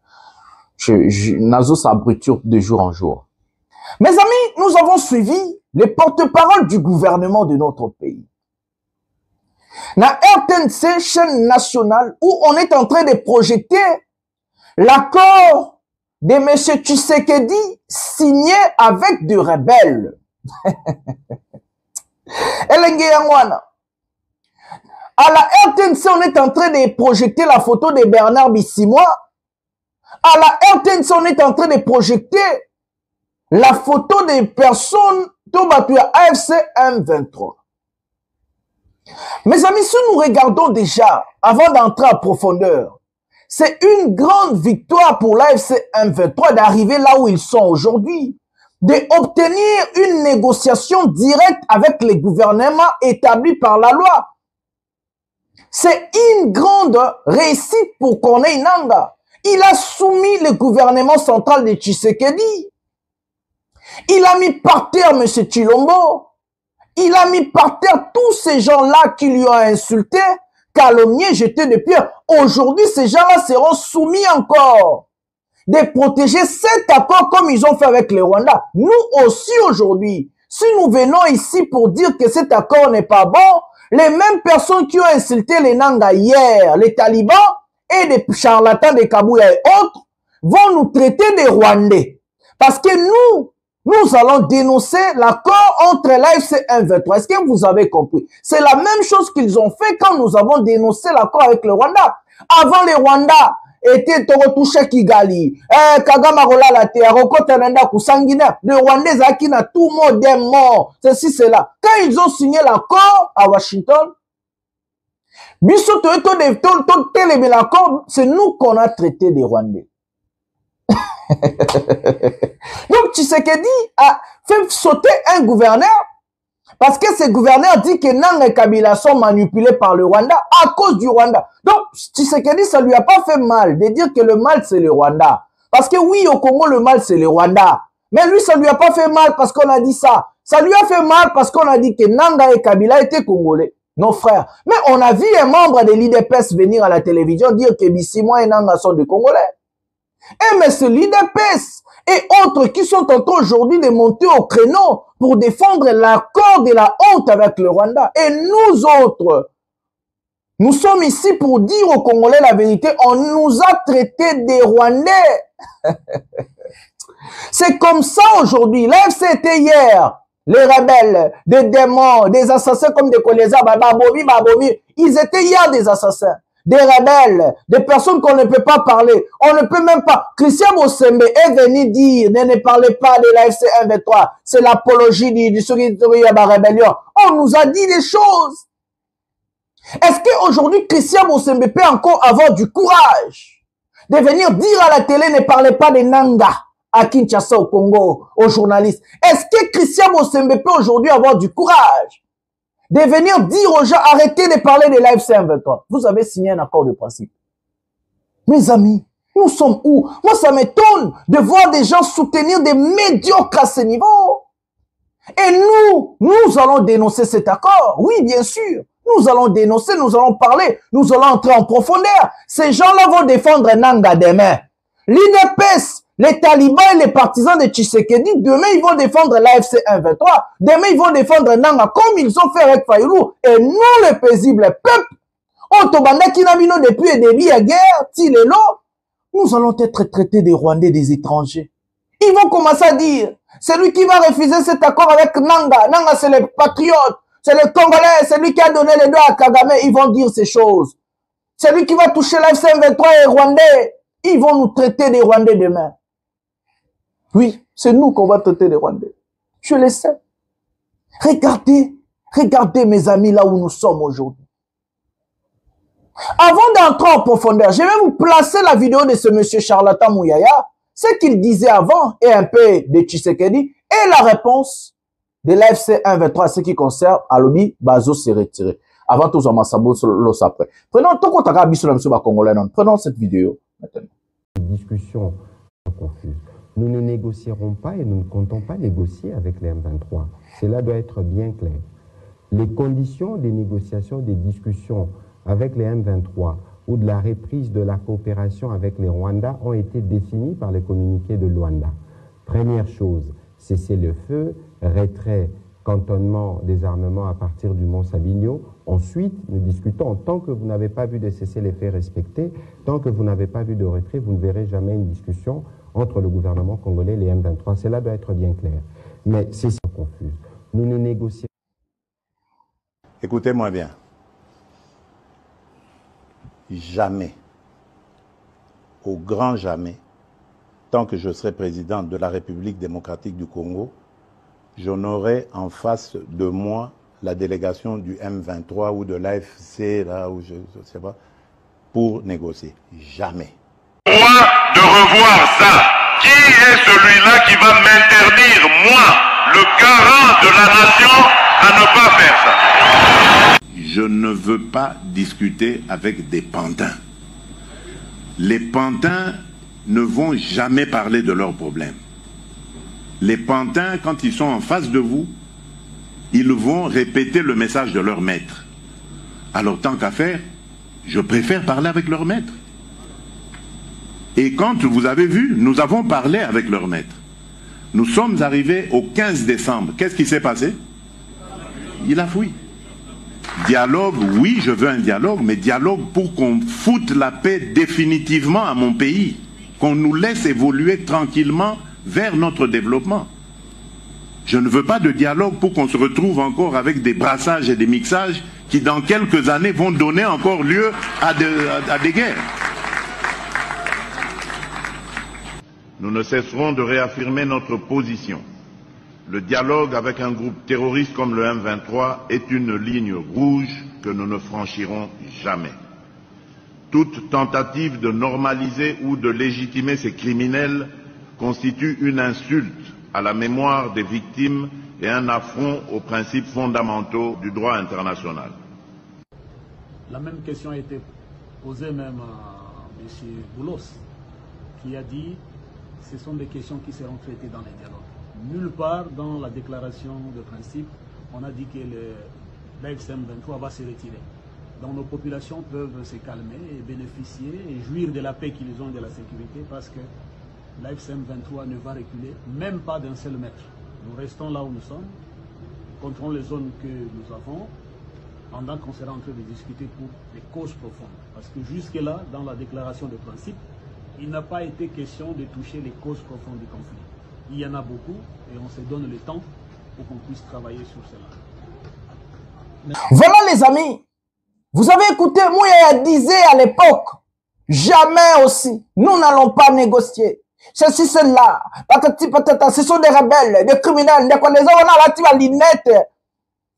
Nazo s'abriture de jour en jour. Mes amis, nous avons suivi les porte-paroles du gouvernement de notre pays. La RTNC, chaîne nationale, où on est en train de projeter l'accord de M. Tshisekedi signé avec des rebelles. À la RTNC, on est en train de projeter la photo de Bernard Bissimois. À la RTNC, on est en train de projeter la photo des personnes de AFC M23. Mes amis, si nous regardons déjà, avant d'entrer en profondeur, c'est une grande victoire pour l'AFC M23 d'arriver là où ils sont aujourd'hui, d'obtenir une négociation directe avec les gouvernements établis par la loi. C'est une grande réussite pour Corneille Nangaa. Il a soumis le gouvernement central de Tshisekedi. Il a mis par terre M. Tshilombo. Il a mis par terre tous ces gens-là qui lui ont insulté, calomnié, jeté de pierre. Aujourd'hui, ces gens-là seront soumis encore de protéger cet accord comme ils ont fait avec les Rwandais. Nous aussi aujourd'hui, si nous venons ici pour dire que cet accord n'est pas bon, les mêmes personnes qui ont insulté les Nangaa hier, les talibans, et des charlatans de Kabouya et autres vont nous traiter des Rwandais. Parce que nous allons dénoncer l'accord entre l'AFC M23. Est-ce que vous avez compris? C'est la même chose qu'ils ont fait quand nous avons dénoncé l'accord avec le Rwanda. Avant les Rwandais étaient retouchés Kigali, Kagama Rolala Te, Rokotananda Kusangina, les Rwandais Akina, tout le monde est mort. Ceci, c'est là. Quand ils ont signé l'accord à Washington, c'est nous qu'on a traité des Rwandais. Donc Tshisekedi a fait sauter un gouverneur parce que ce gouverneur dit que Nangaa et Kabila sont manipulés par le Rwanda à cause du Rwanda. Donc Tshisekedi, ça lui a pas fait mal de dire que le mal c'est le Rwanda. Parce que oui, au Congo, le mal c'est le Rwanda. Mais lui, ça lui a pas fait mal parce qu'on a dit ça. Ça lui a fait mal parce qu'on a dit que Nangaa et Kabila étaient congolais. Nos frères. Mais on a vu un membre de l'IDPS venir à la télévision dire que Bissimois et Nangaa sont des Congolais. Et mais c'est l'IDPS et autres qui sont en train aujourd'hui de monter au créneau pour défendre l'accord de la honte avec le Rwanda. Et nous autres, nous sommes ici pour dire aux Congolais la vérité. On nous a traités des Rwandais. C'est comme ça aujourd'hui. L'AFC était hier. Les rebelles, des démons, des assassins comme des Koleza, Babomi, ils étaient hier des assassins, des rebelles, des personnes qu'on ne peut pas parler. On ne peut même pas. Christian Bosembe est venu dire, ne parlez pas de la FC 1-23. C'est l'apologie du rébellion. On nous a dit des choses. Est-ce qu'aujourd'hui, Christian Bosembe peut encore avoir du courage de venir dire à la télé ne parlez pas de Nanga à Kinshasa au Congo, aux journalistes. Est-ce que Christian Motsembe peut aujourd'hui avoir du courage de venir dire aux gens arrêtez de parler de l'AFC M23? Vous avez signé un accord de principe. Mes amis, nous sommes où? Moi, ça m'étonne de voir des gens soutenir des médiocres à ce niveau. Et nous allons dénoncer cet accord. Oui, bien sûr. Nous allons dénoncer, nous allons parler, nous allons entrer en profondeur. Ces gens-là vont défendre Nanga demain. L'INPS, les talibans et les partisans de Tshisekedi, demain, ils vont défendre l'AFC M23. Demain, ils vont défendre Nanga comme ils ont fait avec Fayulu. Et nous, les paisibles peuples, on tobanda kinabino depuis et début à guerre, Tilelo, nous allons être traités des Rwandais, des étrangers. Ils vont commencer à dire, celui qui va refuser cet accord avec Nanga, Nanga c'est les patriotes, c'est les Congolais, c'est lui qui a donné les doigts à Kagame, ils vont dire ces choses. Celui qui va toucher l'AFC M23 et Rwandais, ils vont nous traiter des Rwandais demain. Oui, c'est nous qu'on va traiter des Rwandais. Je le sais. Regardez mes amis là où nous sommes aujourd'hui. Avant d'entrer en profondeur, je vais vous placer la vidéo de ce monsieur charlatan Mouyaya, ce qu'il disait avant et un peu de Tshisekedi et la réponse de l'AFC 1-23 ce qui concerne Alobi Bazo s'est retiré. Avant tout, après. Prenons cette vidéo maintenant. Discussion confuse. Nous ne négocierons pas et nous ne comptons pas négocier avec les M23. Cela doit être bien clair. Les conditions des négociations, des discussions avec les M23 ou de la reprise de la coopération avec les Rwandais ont été définies par les communiqués de Luanda. Première chose, cesser le feu, retrait, cantonnement des armements à partir du Mont Sabinio. Ensuite, nous discutons. Tant que vous n'avez pas vu de cesser les faits respectés, tant que vous n'avez pas vu de retrait, vous ne verrez jamais une discussion entre le gouvernement congolais et les M23. Cela doit être bien clair. Mais c'est ça confus. Nous ne négocions. Écoutez-moi bien. Jamais, au grand jamais, tant que je serai président de la République démocratique du Congo, je n'aurai en face de moi la délégation du M23 ou de l'AFC, là où je ne sais pas, pour négocier. Jamais. Moi, de revoir ça. Qui est celui-là qui va m'interdire, moi, le garant de la nation, à ne pas faire ça? Je ne veux pas discuter avec des pantins. Les pantins ne vont jamais parler de leurs problèmes. Les pantins, quand ils sont en face de vous, ils vont répéter le message de leur maître. Alors, tant qu'à faire, je préfère parler avec leur maître. Et quand vous avez vu, nous avons parlé avec leur maître. Nous sommes arrivés au 15 décembre. Qu'est-ce qui s'est passé? Il a fui. Dialogue, oui, je veux un dialogue, mais dialogue pour qu'on foute la paix définitivement à mon pays, qu'on nous laisse évoluer tranquillement vers notre développement. Je ne veux pas de dialogue pour qu'on se retrouve encore avec des brassages et des mixages qui dans quelques années vont donner encore lieu à des guerres. Nous ne cesserons de réaffirmer notre position. Le dialogue avec un groupe terroriste comme le M23 est une ligne rouge que nous ne franchirons jamais. Toute tentative de normaliser ou de légitimer ces criminels constitue une insulte à la mémoire des victimes et un affront aux principes fondamentaux du droit international. La même question a été posée même à M. Boulos, qui a dit que ce sont des questions qui seront traitées dans les dialogues. Nulle part dans la déclaration de principe, on a dit que l'AFC M23 va se retirer. Donc nos populations peuvent se calmer et bénéficier et jouir de la paix qu'ils ont et de la sécurité parce que l'AFC M23 ne va reculer même pas d'un seul mètre. Nous restons là où nous sommes, contrôlons les zones que nous avons, pendant qu'on sera en train de discuter pour les causes profondes. Parce que jusque-là, dans la déclaration de principe, il n'a pas été question de toucher les causes profondes du conflit. Il y en a beaucoup et on se donne le temps pour qu'on puisse travailler sur cela. Voilà les amis, vous avez écouté, Mouyaya disait à l'époque, jamais aussi, nous n'allons pas négocier. Ceci, cela, ce sont des rebelles, des criminels, des connaisseurs, on a la tima linette,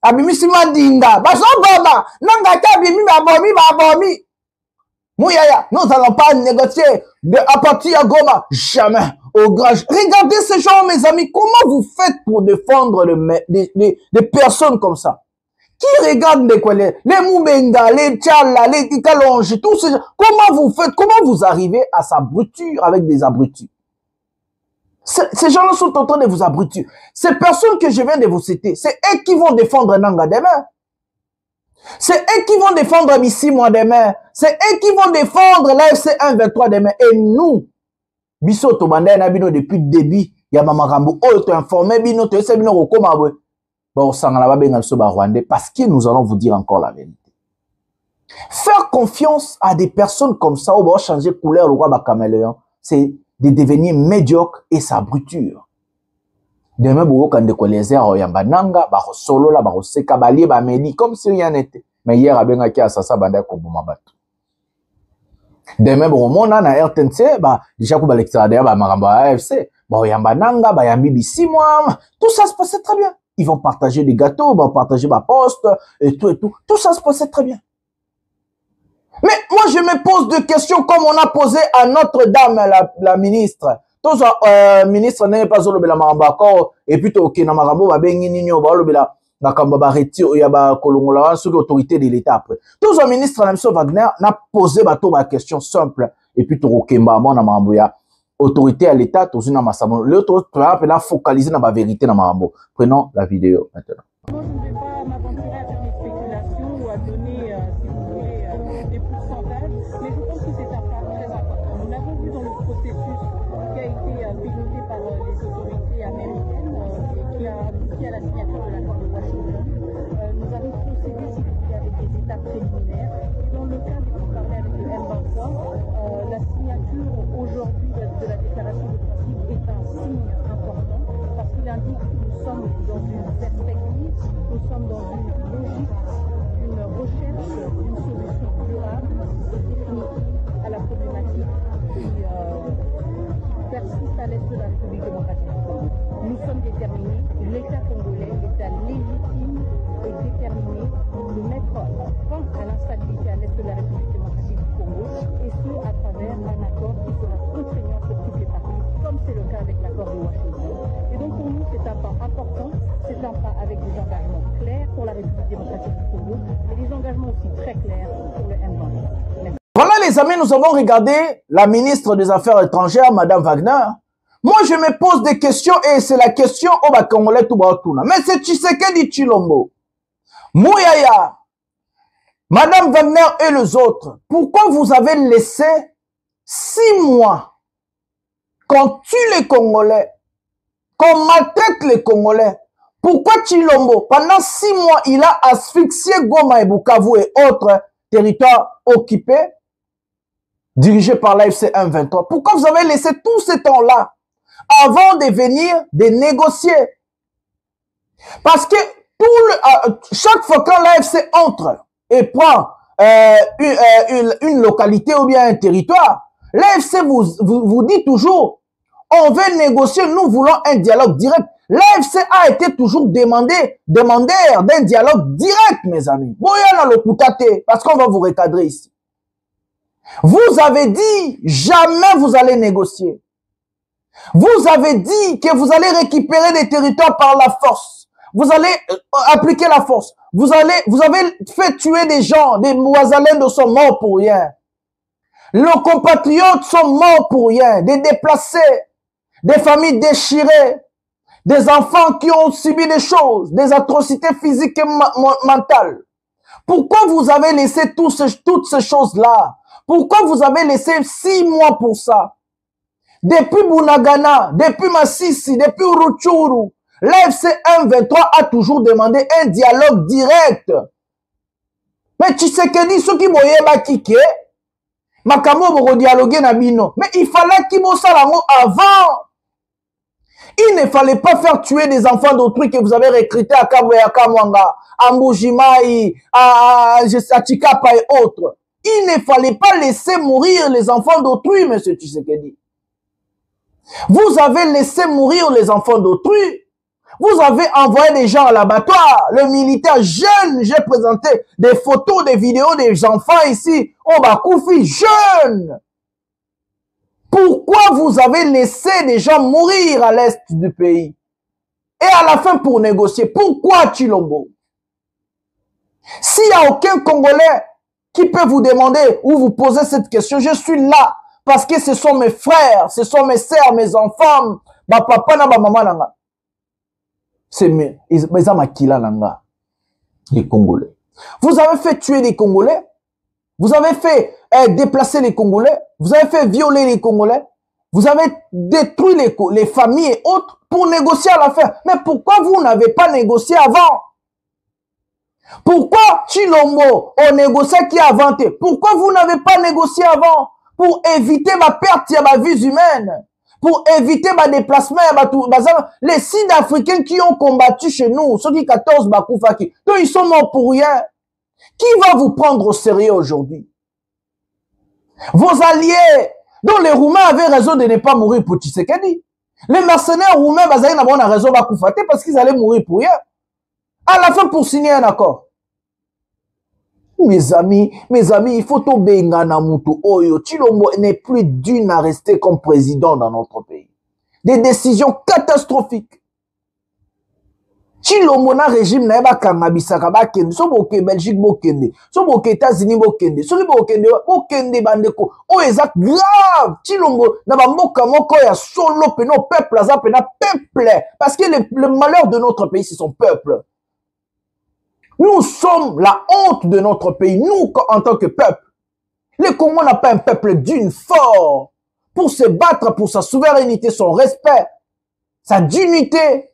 abimisima dinga, baso boma, nanga abimi babomi. Mouyaya, nous n'allons pas négocier. à partir à Goma, jamais. Au grand. Regardez ces gens, mes amis, comment vous faites pour défendre des personnes comme ça? Qui regarde les Moubenga, les Tchala, les Kalonji, tous ces gens. Comment vous faites? Comment vous arrivez à s'abrutir avec des abrutis? Ces gens-là sont en train de vous abrutir. Ces personnes que je viens de vous citer, c'est eux qui vont défendre Nanga demain. C'est eux qui vont défendre Missi moi demain. C'est eux qui vont défendre l'AFC 1-23 demain. Et nous, Bisso Tobanda et Nabino depuis le début, il y a Mamarambo, oh, tu informé, Bino, tu sais, Bino, Rokomabwe. Bon, parce que nous allons vous dire encore la vérité. Faire confiance à des personnes comme ça, on va changer couleur, le roi caméléon, c'est de devenir médiocre et s'abrutir. Demain, vous quand vous les airs, Yambananga, solo là, seka bali, medi, comme si rien n'était. Mais hier, avec un cas, ça, banda koboumabatu. Demain, vous mona na RTNC, déjà, vous l'extrader, maramba AFC, Yambananga, Yambi Bissi, moi, tout ça se passait très bien. Ils vont partager des gâteaux, ils vont partager ma poste, et tout et tout. Tout ça se passait très bien. Mais moi, je me pose des questions comme on a posé à Notre-Dame, la ministre. Tous ministre n'est pas au la marambako, et puis au Kenamarambo, va bengi nino, va l'obéla, la kambaba retire, il y a ba kolongola, sur l'autorité de l'État après. Tous les ministres, M. Wagner, n'a posé ma question simple, et puis au Kemba, mon amaramboya. Autorité à l'État, tout une amassement. L'autre, tu vas focaliser dans la vérité dans Marambo. Prenons la vidéo maintenant. Moi, je ne vais pas m'aventurer à faire des spéculations ou à donner, si vous voulez, des pourcentages, mais je pense que c'est un pas très important. Nous l'avons vu dans le processus qui a été piloté par les autorités américaines et qui a abouti à la signature de l'accord de Washington. Nous avons procédé, si vous voulez, avec des étapes préliminaires. Et dans le cas de parler avec le M23, la signature aujourd'hui de la déclaration de principe est un signe important parce qu'il indique que nous sommes dans une perspective, nous sommes dans une logique, une recherche d'une solution durable et définitive à la problématique qui persiste à l'est de la République démocratique. Nous sommes déterminés, l'État congolais, l'État légitime est déterminé de mettre fin à l'instabilité à l'est de la République démocratique du Congo et ce à travers un accord qui sera contraignant pour toutes les parties, comme c'est le cas avec l'accord de Washington. Et donc pour nous, c'est un pas important, c'est un pas avec des engagements clairs pour la République démocratique du Congo, mais des engagements aussi très clairs pour le M23. Voilà les amis, nous avons regardé la ministre des Affaires étrangères, Madame Wagner. Moi, je me pose des questions et c'est la question au Congolais tout baoutuna. Mais c'est Tshisekedi Tshilombo, Mouyaya, Madame Wagner et les autres. Pourquoi vous avez laissé 6 mois qu'on tue les Congolais, qu'on maltraite les Congolais? Pourquoi Tshilombo, pendant 6 mois, il a asphyxié Goma et Bukavu et autres territoires occupés, dirigés par l'AFC 1-23? Pourquoi vous avez laissé tout ce temps-là avant de venir de négocier? Parce que chaque fois que l'AFC entre et prend une localité ou bien un territoire, l'AFC vous dit toujours, on veut négocier, nous voulons un dialogue direct. L'AFC a été toujours demandeur d'un dialogue direct, mes amis. Parce qu'on va vous recadrer ici. Vous avez dit, jamais vous allez négocier. Vous avez dit que vous allez récupérer des territoires par la force. Vous allez appliquer la force. Vous avez fait tuer des gens, des Ouazalènes sont morts pour rien. Nos compatriotes sont morts pour rien. Des déplacés, des familles déchirées, des enfants qui ont subi des choses, des atrocités physiques et mentales. Pourquoi vous avez laissé toutes ces choses-là? Pourquoi vous avez laissé 6 mois pour ça? Depuis Bunagana, depuis Massissi, depuis Rutshuru, l'AFC 1-23 a toujours demandé un dialogue direct. Mais Tshisekedi, ceux qui voyaient Bakike, Makamo Boro dialoguer Nabino. Mais il fallait qu'il bosse avant. Il ne fallait pas faire tuer des enfants d'autrui que vous avez recrutés à Kabwe, à Kamwanga, à Mbujimaï, à Chikapa et autres. Il ne fallait pas laisser mourir les enfants d'autrui, M. Tshisekedi. Vous avez laissé mourir les enfants d'autrui. Vous avez envoyé des gens à l'abattoir. Le militaire jeune, j'ai présenté des photos, des vidéos des enfants ici. On va Koufi, jeunes. Pourquoi vous avez laissé des gens mourir à l'est du pays? Et à la fin pour négocier, pourquoi Tshilombo? S'il n'y a aucun Congolais qui peut vous demander ou vous poser cette question, je suis là parce que ce sont mes frères, ce sont mes sœurs, mes enfants, ma papa na ma maman nanga. C'est mes amakila nanga, les Congolais. Vous avez fait tuer les Congolais, vous avez fait déplacer les Congolais, vous avez fait violer les Congolais, vous avez détruit les familles et autres pour négocier à la fin. Mais pourquoi vous n'avez pas négocié avant? Pourquoi Tshilombo on négocié qui a inventé? Pourquoi vous n'avez pas négocié avant? Pour éviter ma perte de ma vie humaine, pour éviter ma déplacement, les Sud-Africains qui ont combattu chez nous, ceux qui 14 Bakoufaki, donc ils sont morts pour rien. Qui va vous prendre au sérieux aujourd'hui? Vos alliés, dont les Roumains avaient raison de ne pas mourir pour Tshisekedi. Les mercenaires roumains, ils avaient raison de Bakoufate parce qu'ils allaient mourir pour rien. À la fin, pour signer un accord. Mes amis, il faut tobenga na mutu oyo. Tshilombo n'est plus d'une à rester comme président dans notre pays. Des décisions catastrophiques. Tshilombo na régime na eba kangabisaka bakende. So boke Belgique bokende. So boke États-Unis bokende. So bokende bandeko. Oh, exact grave. Tshilombo na bamboka moko ya solo pe no peuple aza pe na peuple. Parce que le malheur de notre pays, c'est son peuple. Nous sommes la honte de notre pays, nous en tant que peuple. Le Congo n'a pas un peuple d'une fort pour se battre pour sa souveraineté, son respect, sa dignité.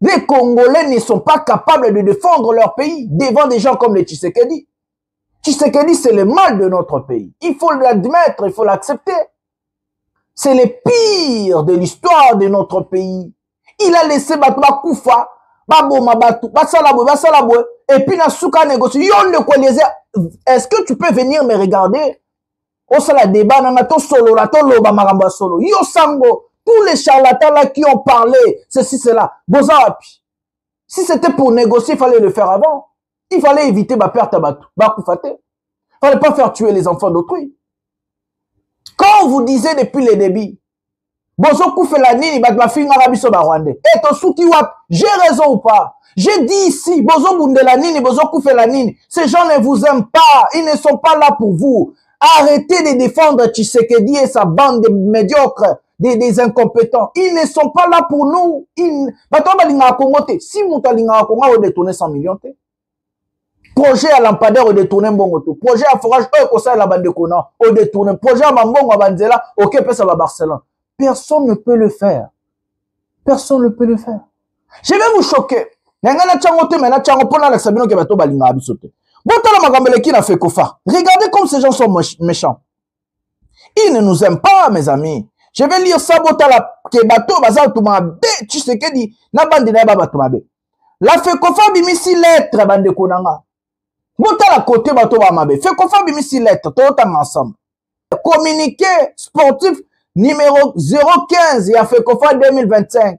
Les Congolais ne sont pas capables de défendre leur pays devant des gens comme les Tshisekedi. Tshisekedi, c'est le mal de notre pays. Il faut l'admettre, il faut l'accepter. C'est le pire de l'histoire de notre pays. Il a laissé Batouba Koufa, Baboma Batou, Basalaboué, et puis na souka négocier. Est-ce que tu peux venir me regarder? Au sala débat, nanga solo, la loba maramba solo. Yo sango, tous les charlatans là qui ont parlé, ceci, cela. Bozapi. Si c'était pour négocier, il fallait le faire avant. Il fallait éviter ma perte à Batou, Bakoufate. Il fallait pas faire tuer les enfants d'autrui. Quand vous disiez depuis les débuts, Bozo Koufela Nini, Batmafinga Rabiso Barwande, et ton souki wap, j'ai raison ou pas? J'ai dit ici, Bozo Bundela Nini, Bozo Koufela Nini, ces gens ne vous aiment pas, ils ne sont pas là pour vous. Arrêtez de défendre Tshisekedi et sa bande de médiocres, des incompétents. Ils ne sont pas là pour nous. Si Moutalinga Kongo a détourné 100 millions, projet à lampadaire au détourné Mbongoto, projet à forage au conseil la bande de Kona au détourné, projet à Mambongo à Banzela, ok, ça va Barcelone. Personne ne peut le faire. Personne ne peut le faire. Je vais vous choquer. Regardez comme ces gens sont méchants. Ils ne nous aiment pas, mes amis. Je vais lire ça. La FECOFA bimisi lettre bande konanga. Botala côté bato ba mabe. FECOFA bimisi lettre totanga ensemble. Communiqué sportif numéro 015 et à FECOFA 2025.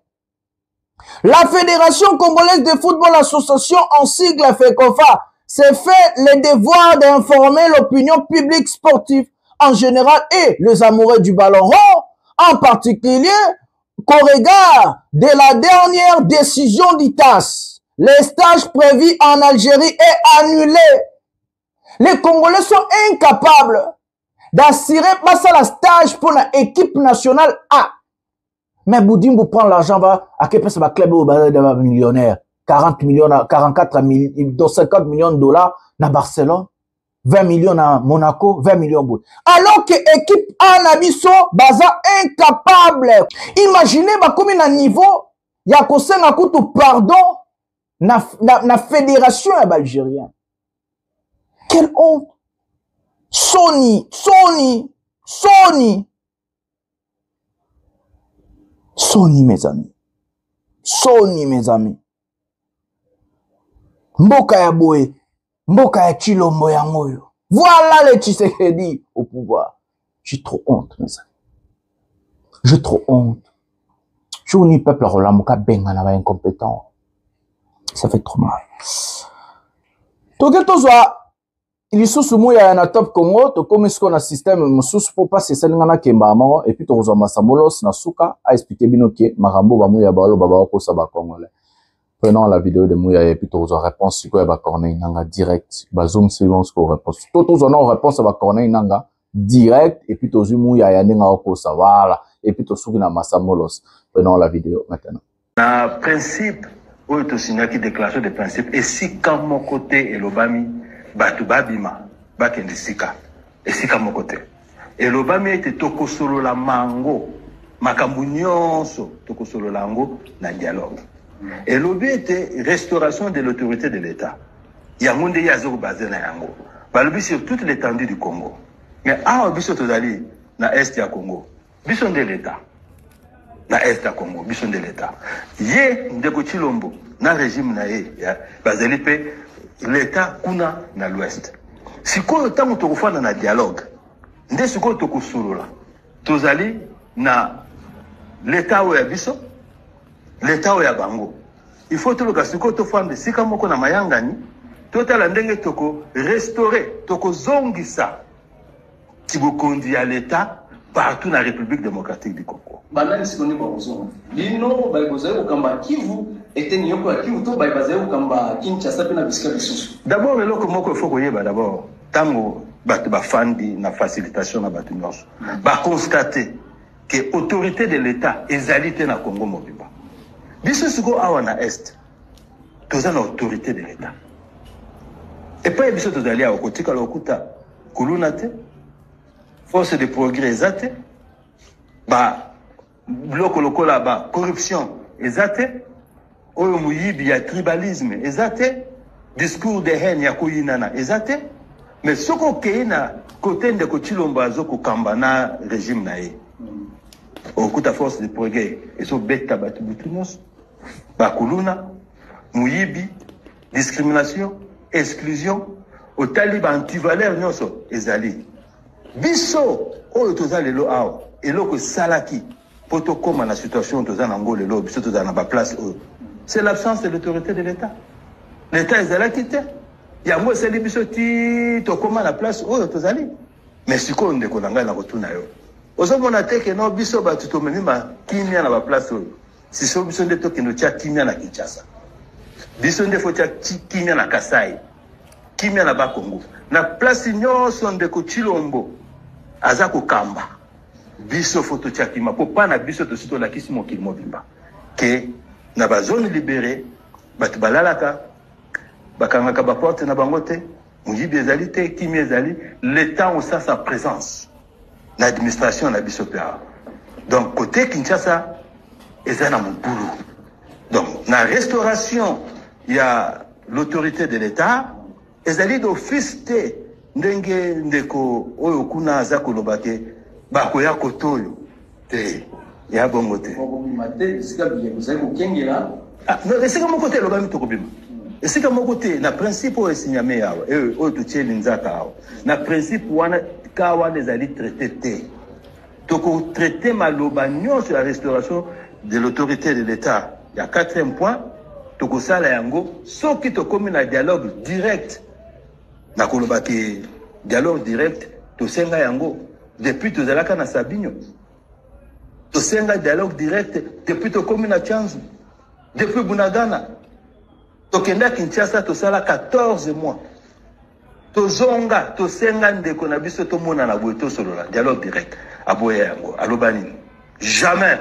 La Fédération Congolaise de Football Association, en sigle FECOFA, s'est fait le devoir d'informer l'opinion publique sportive en général et les amoureux du ballon rond, en particulier, qu'au regard de la dernière décision d'ITAS, les stages prévus en Algérie est annulé. Les Congolais sont incapables d'assurer pas ça la stage pour l'équipe nationale A. Mais Boudimbo prend l'argent, va à quel point ça va club au millionnaire. 40 millions, 44 millions, 50 millions de dollars dans Barcelone, 20 millions à Monaco, 20 millions de alors que l'équipe A Nabiso, baza incapable. Imaginez, comme un niveau, il y a qu'on s'en a coûté pardon, na fédération algérienne. Quelle honte! Sony, mes amis. Sony, mes amis. Mboka ya boye, mboka ya Tshilombo ya ngoyo. Voilà les Tshisekedi au pouvoir. J'ai trop honte, mes amis. J'ai trop honte. Je vous dis, peuple, Rolamuka benga na ba incompétent. Ça fait trop mal. Toke tozwa il sous Mouyaya na top Congo, to comme ce qu'on a système sous pour passer ça ngana kemba mama et puis to rozama samolos na suka a expliqué binoké marambo ba Mouyaya balo baba ko saba congolais. Prenons la vidéo de Mouyaya et puis to rozo réponse sur quoi ba corner nanga direct, ba zoom suivant ce qu'on réponse. Tout on réponse ba corner nanga direct et puis to zu Mouyaya nga ko ça voilà et puis to suki na masamolos. Prenons la vidéo maintenant. Na principe ou to signer qui déclaration de principe et si quand mon côté et l'obami batu babima bakendisika esika mon côté et l'obami était toko solo la mango makambu nyonso toko solo lango na dialogue et l'obé était restauration de l'autorité de l'État yangonde yazo basé na yango balobi sur toute l'étendue du Congo mais a biso tozali na est ya Congo biso de l'État na est ya Congo biso de l'État ye ndeko Chilombo na régime na ye ya bazali pe l'État kuna na l'ouest sikoyo tango tokofana na dialogue nde sikoyo tokosolola tozali na l'État oyo ya biso l'État oyo ya bango il faut toloka sikoyo tofanda sika moko na mayangani totala ndenge toko restaurer tokozongisa tibokondi ya l'État partout dans la République démocratique du Congo. Bandani sikoni bakozonga. Lino baibozali okamba Kivu était nyoko ya Kivu to baibazali okamba Kinshasa pe na bisika bisusu. D'abord eloko moko il faut koyeba d'abord tango batu bafandi na facilitation na batu nyonso. Ba constater que autorité de l'État ezali te na Congo mobimba. Biso siko awa na est. Toza na autorité de l'État. Et pas biso tozali awa kotika lokuta kuluna te. Force de progrès ezate ba bloc lokola ba corruption ezate oyo muyibi ya tribalisme ezate discours de haine ya koyinana ezate mais soko keina côté ndeko Chilombo azoko kamba na régime na ye okuta force de progrès ezo beta batu butunos ba kuluna muyibi discrimination exclusion au taliban antivaleur nyonso ezali biso oyo toza lelo awa eloko salaki poto koma na situation toza na ngo lelo biso toza na ba place oyo c'est l'absence de l'autorité de l'État. L'État ezalaki te yango esali biso ti tokoma na place oyo tozali mais sikoyo ndeko na ngai na kotuna yo ozomona te ke no biso batu tomemi ma kimia na ba place oyo siso biso nde tokendo tia kimia na Kinshasa biso nde fo tia kimia na Kasai kimia na Bakongo na place nyonso ndeko Chilombo azako kamba biso photo tchakima po pana biso to sito la kisi mokili mobimba ke na ba zone libérée batu balalaka bakangaka ba porte na bangote muyibi ezali te kimi ezali l'État au sa présence l'administration na biso pea donc côté Kinshasa ezana mobulu donc na restauration il y a l'autorité de l'État ezali d'office te ndenge ndeko oyo kuna aza koloba ke bakoya kotoyo te ya bongo te mate sika bizali kokengela no esika moko te loba mitoko bima esika moko te na principe oyo esinyame yawa oyo totieli nzaka awa na principe wana ka wana ezali traité te toko traité maloba nyonso la restauration de l'autorité de l'État ya 4e point toko sala yango soki tokomi na dialogue direct na koloba ke dialogue direct to senga yango depuis tozalaka na Sabinyo to senga dialogue direct depuis to komi na Tchanzu depuis Bunagana to kenda Kinshasa to sala 14 mois to zonga to senga ndeko na biso to mona na boeto solo la dialogue direct aboya yango alobani jamais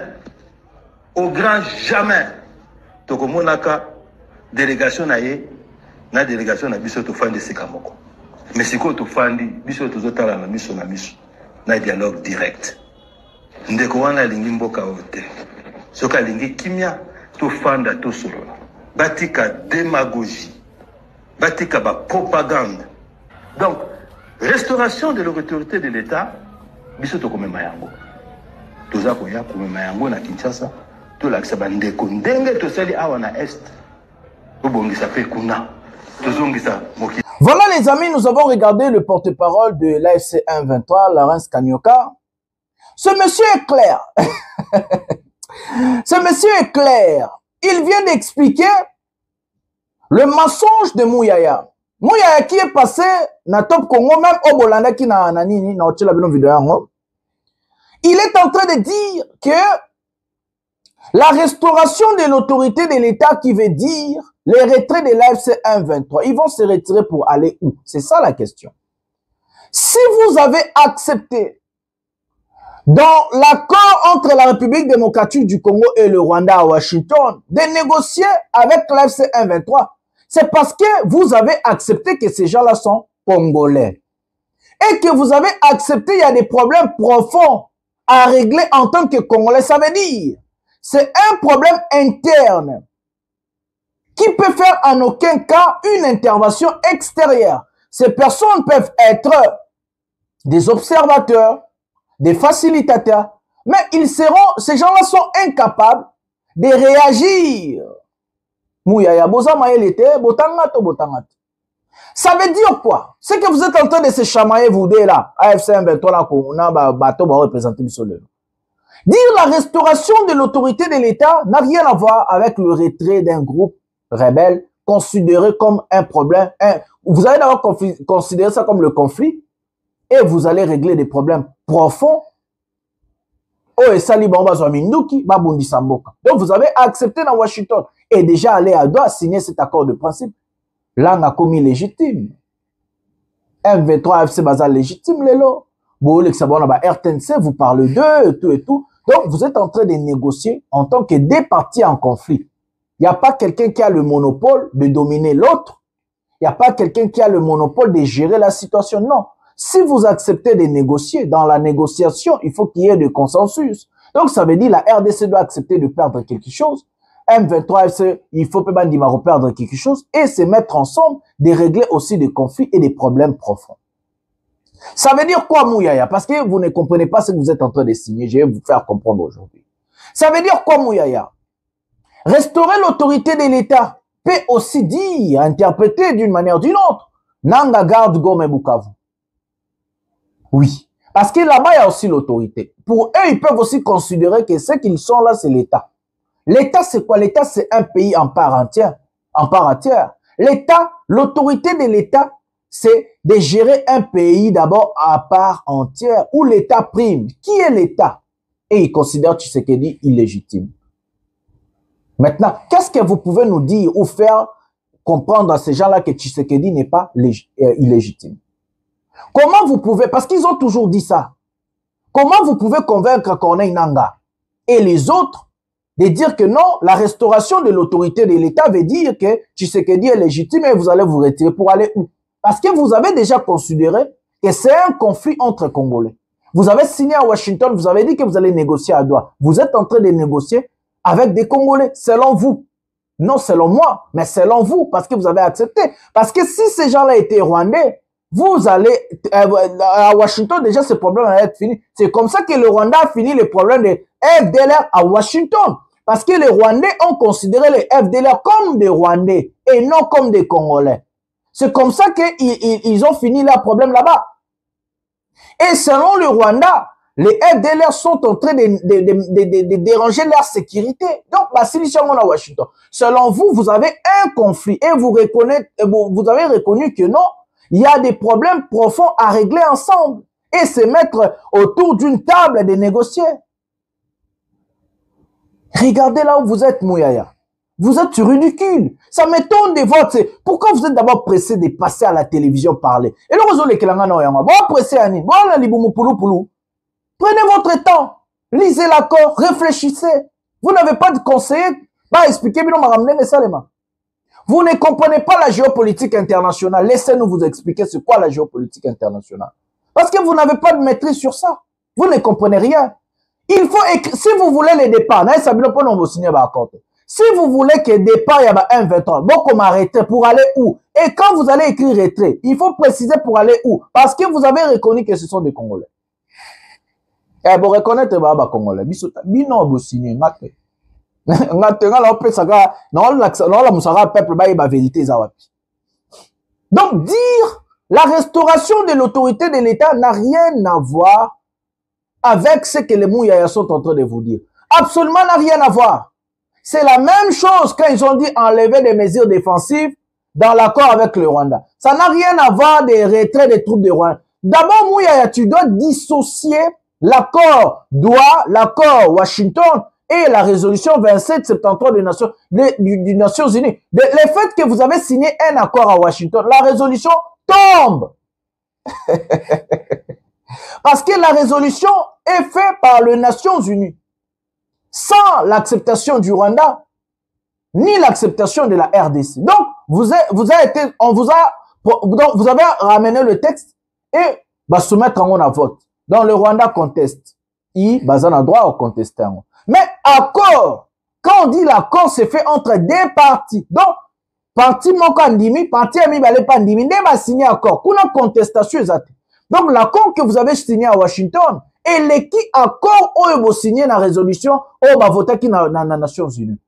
au grand jamais to komonaka délégation na ye na délégation na biso to fandi sikamoko mais siko to fandi biso to zotala na miso na dialogue direct ndeko wana lingi mboka ote soka lingi kimia to fanda to solo batika démagogie batika ba propagande donc restauration de l'autorité de l'État biso to komema yango toza ko ya komema yango na Kinshasa to lakisa bandeko ndenge to sali awa na est to bongisa pe kuna to zongisa moki. Voilà les amis, nous avons regardé le porte-parole de l'AFC M23, Laurence Kanyoko. Ce monsieur est clair. Ce monsieur est clair. Il vient d'expliquer le mensonge de Mouyaya. Mouyaya qui est passé na Top Congo, même au Bolanda qui na nini, na otela bino vidéo yango. Il est en train de dire que la restauration de l'autorité de l'État qui veut dire les retraits de l'AFC 1-23, ils vont se retirer pour aller où? C'est ça la question. Si vous avez accepté dans l'accord entre la République démocratique du Congo et le Rwanda à Washington de négocier avec l'AFC 1-23, c'est parce que vous avez accepté que ces gens-là sont congolais. Et que vous avez accepté qu'il y a des problèmes profonds à régler en tant que Congolais. Ça veut dire, c'est un problème interne qui peut faire en aucun cas une intervention extérieure. Ces personnes peuvent être des observateurs, des facilitateurs, mais ces gens-là sont incapables de réagir. Ça veut dire quoi? C'est que vous êtes en train de se chamailler, vous deux là, AFC 1-23 là, qu'on a bateau va représenter le soleil. Dire la restauration de l'autorité de l'État n'a rien à voir avec le retrait d'un groupe rebelle considéré comme un problème. Vous allez d'abord considérer ça comme le conflit et vous allez régler des problèmes profonds. Donc vous avez accepté dans Washington et déjà allé à Doha signer cet accord de principe. Là, on a commis légitime. M23 AFC Bazar légitime, les lots. RTNC, vous parlez d'eux et tout. Donc, vous êtes en train de négocier en tant que deux parties en conflit. Il n'y a pas quelqu'un qui a le monopole de dominer l'autre. Il n'y a pas quelqu'un qui a le monopole de gérer la situation. Non. Si vous acceptez de négocier, dans la négociation, il faut qu'il y ait de consensus. Donc, ça veut dire la RDC doit accepter de perdre quelque chose. M23 FC, il faut perdre quelque chose et se mettre ensemble de régler aussi des conflits et des problèmes profonds. Ça veut dire quoi, Mouyaya? Parce que vous ne comprenez pas ce que vous êtes en train de signer. Je vais vous faire comprendre aujourd'hui. Ça veut dire quoi, Mouyaya? Restaurer l'autorité de l'État peut aussi dire, interpréter d'une manière ou d'une autre, Nanga garde Goma et Bukavu. Oui. Parce que là-bas, il y a aussi l'autorité. Pour eux, ils peuvent aussi considérer que ce qu'ils sont là, c'est l'État. L'État, c'est quoi? L'État, c'est un pays en part entière. L'État, l'autorité de l'État, c'est de gérer un pays d'abord à part entière, où l'État prime. Qui est l'État? Et ils considèrent Tshisekedi illégitime. Maintenant, qu'est-ce que vous pouvez nous dire ou faire comprendre à ces gens-là que Tshisekedi n'est pas illégitime? Comment vous pouvez, parce qu'ils ont toujours dit ça, comment vous pouvez convaincre Corneille Nangaa et les autres de dire que non, la restauration de l'autorité de l'État veut dire que Tshisekedi est légitime et vous allez vous retirer pour aller où? Parce que vous avez déjà considéré que c'est un conflit entre Congolais. Vous avez signé à Washington, vous avez dit que vous allez négocier à Doha. Vous êtes en train de négocier avec des Congolais, selon vous. Non selon moi, mais selon vous, parce que vous avez accepté. Parce que si ces gens-là étaient rwandais, vous allez, à Washington, déjà, ce problème va être fini. C'est comme ça que le Rwanda a fini le problème des FDLR à Washington. Parce que les Rwandais ont considéré les FDLR comme des Rwandais et non comme des Congolais. C'est comme ça qu'ils ont fini leur problème là-bas. Et selon le Rwanda, les FDLR sont en train de déranger leur sécurité. Donc, la solution à Washington. Selon vous, vous avez un conflit et vous avez reconnu que non, il y a des problèmes profonds à régler ensemble et se mettre autour d'une table de négocier. Regardez là où vous êtes, Mouyaya. Vous êtes ridicule. Ça m'étonne de voir. Pourquoi vous êtes d'abord pressé de passer à la télévision parler? Et le réseau les Kelanga Noyama. Bon, pressé Annie. Bon, la Liboumou Poulou Poulou. Prenez votre temps. Lisez l'accord. Réfléchissez. Vous n'avez pas de conseiller. Bah, expliquez-moi, m'a ramené Salema. Vous ne comprenez pas la géopolitique internationale. Laissez-nous vous expliquer c'est quoi la géopolitique internationale. Parce que vous n'avez pas de maîtrise sur ça. Vous ne comprenez rien. Il faut écrire. Si vous voulez les départs, si vous voulez que départ, il y a un 23, bon, comme arrêter pour aller où? Et quand vous allez écrire retrait, il faut préciser pour aller où? Parce que vous avez reconnu que ce sont des Congolais. Et vous reconnaissez les Congolais. Bino, vous signez. Donc, dire la restauration de l'autorité de l'État n'a rien à voir avec ce que les Mouyaya sont en train de vous dire. Absolument n'a rien à voir. C'est la même chose quand ils ont dit enlever des mesures défensives. dans l'accord avec le Rwanda. Ça n'a rien à voir des retraits des troupes de Rwanda. D'abord, Mouyaya, tu dois dissocier l'accord Washington et la résolution 2773 des Nations Unies. Le fait que vous avez signé un accord à Washington, la résolution tombe. Parce que la résolution est faite par les Nations Unies. Sans l'acceptation du Rwanda, ni l'acceptation de la RDC. Donc, vous avez ramené le texte et soumettre en vote. Dans le Rwanda conteste. Il a droit à contester. Mais accord, quand on dit l'accord, c'est fait entre deux parties. Donc, parti Mokandimi, parti Ami Pandimi, ne va signer accord. Kuna contestation exacte. Donc, l'accord que vous avez signé à Washington, et les qui accord où vous signez la résolution, où va voter qui dans les Nations Unies.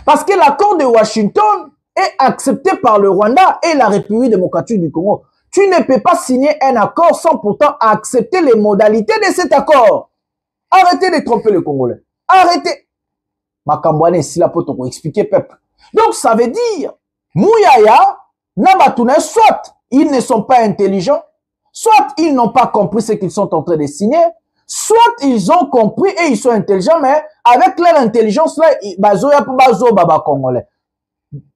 Parce que l'accord de Washington est accepté par le Rwanda et la République démocratique du Congo. Tu ne peux pas signer un accord sans pourtant accepter les modalités de cet accord. Arrêtez de tromper les Congolais. Arrêtez. Makambouane est ici là pour expliquer peuple. Donc ça veut dire, Mouyaya, Nabatuna, soit ils ne sont pas intelligents, soit ils n'ont pas compris ce qu'ils sont en train de signer, soit ils ont compris et ils sont intelligents, mais avec leur intelligence là, bazoya pour bazo baba congolais.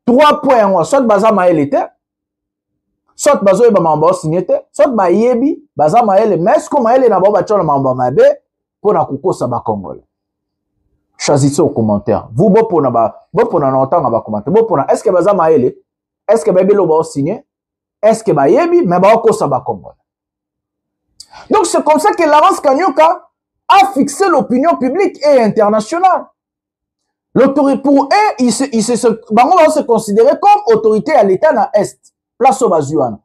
3 points, soit baza maël était, soit bazo yeba mamba signé, soit ba yebi, baza maël, mais est-ce que maël na baba chola mamba mabe, pour na kukosa ba congolais. Choisissez au commentaire. Vous, bon pour na longtemps, ba commentaire. Bon pour na, est-ce que baza maël, est-ce que bébé lo ba signé, est-ce que ba yebi, mais ba kukosa ba congolais. Donc c'est comme ça que Laurence Kanyuka a fixé l'opinion publique et internationale. L'autorité pour eux, ils se considérer comme autorité à l'État dans l'Est. Place au Bazuana.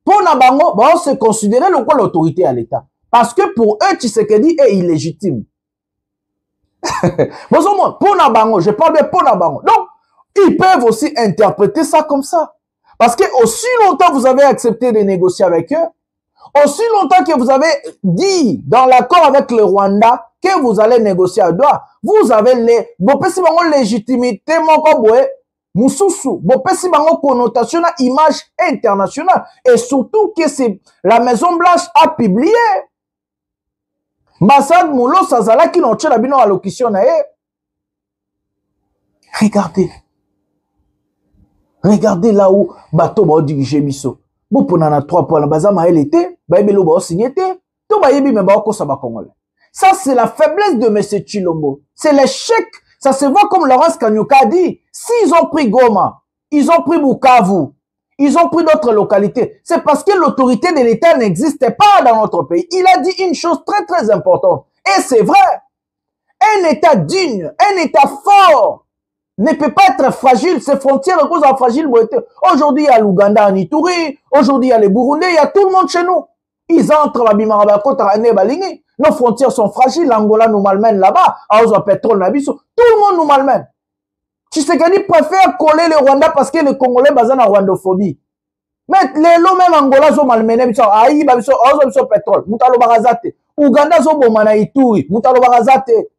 Pour Nabango, on se considérer l'autorité à l'État. Parce que pour eux, Tshisekedi est illégitime. Pour Nabango, je parle de pour Nabango. Donc, ils peuvent aussi interpréter ça comme ça. Parce que aussi longtemps vous avez accepté de négocier avec eux, aussi longtemps que vous avez dit dans l'accord avec le Rwanda que vous allez négocier à Douala, vous avez légitimité, connotation, image internationale. Et surtout que c'est la Maison Blanche a publié. Massad Moulo Sazala qui n'ont pas la allocution. Regardez là où bateau va diriger Bisso. Bon, pour nana 3 points, la bazama elle était, baïbelo ba signé, tout baïbi me ba kosa ba congolais. Ça, c'est la faiblesse de M. Tshilombo. C'est l'échec. Ça se voit comme Laurence Kanyuka a dit. S'ils ont pris Goma, ils ont pris Bukavu, ils ont pris d'autres localités, c'est parce que l'autorité de l'État n'existait pas dans notre pays. Il a dit une chose très très importante. Et c'est vrai. Un État digne, un État fort, ne peut pas être fragile. Ces frontières sont fragiles. Aujourd'hui, il y a l'Ouganda en Ituri. Aujourd'hui, il y a les Burundais. Il y a tout le monde chez nous. Ils entrent à Bimarabakota, nos frontières sont fragiles. L'Angola nous malmène là-bas. À pétrole, Nabiso. Tout le monde nous malmène. Tshisekedi préfère coller le Rwanda parce que les Congolais basent en rwandophobie. Mais les lots même Angola sont malmenés. Aïe, Babiso, Ozo pétrole. Moutalo Barazate. Ouganda sont bomana Ituri. Moutalo Barazate.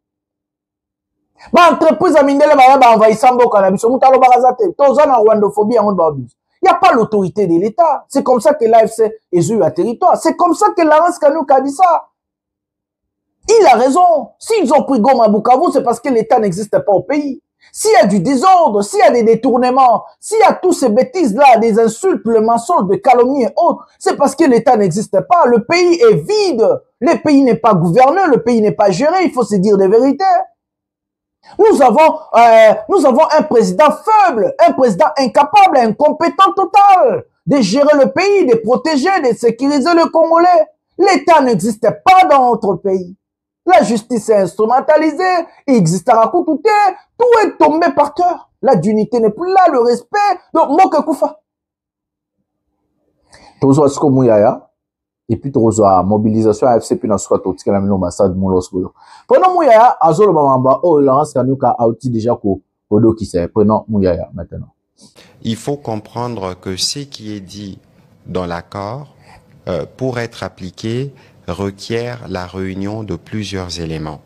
Entreprise à Mindele va envahir Sambo Cannabis. Moutalo Barazate. Tozan en rwandophobie en Babus. Il n'y a pas l'autorité de l'État. C'est comme ça que l'AFC est eu à territoire. C'est comme ça que Laurence Kanyuka a dit ça. Il a raison. S'ils ont pris Goma Bukavu, c'est parce que l'État n'existe pas au pays. S'il y a du désordre, s'il y a des détournements, s'il y a tous ces bêtises-là, des insultes, le mensonge, de calomnie et autres, c'est parce que l'État n'existe pas. Le pays est vide. Le pays n'est pas gouverné, le pays n'est pas géré. Il faut se dire des vérités. Nous avons un président faible, un président incapable, incompétent total de gérer le pays, de protéger, de sécuriser le Congolais. L'État n'existe pas dans notre pays. La justice est instrumentalisée, il existe à Rakoutouté, tout est tombé par terre. La dignité n'est plus là, le respect. Donc, Moke Koufa. Tozo Asko Mouyaya, et puis Tozo a mobilisation AFC, puis dans ce cas, Tozo a mis l'ambassade Moulos. Prenons Mouyaya, Azolo Bamamba, oh, Laurence Kanyuka a outil déjà Kodo qui sait. Prenons Mouyaya maintenant. Il faut comprendre que ce qui est dit dans l'accord, pour être appliqué, requiert la réunion de plusieurs éléments.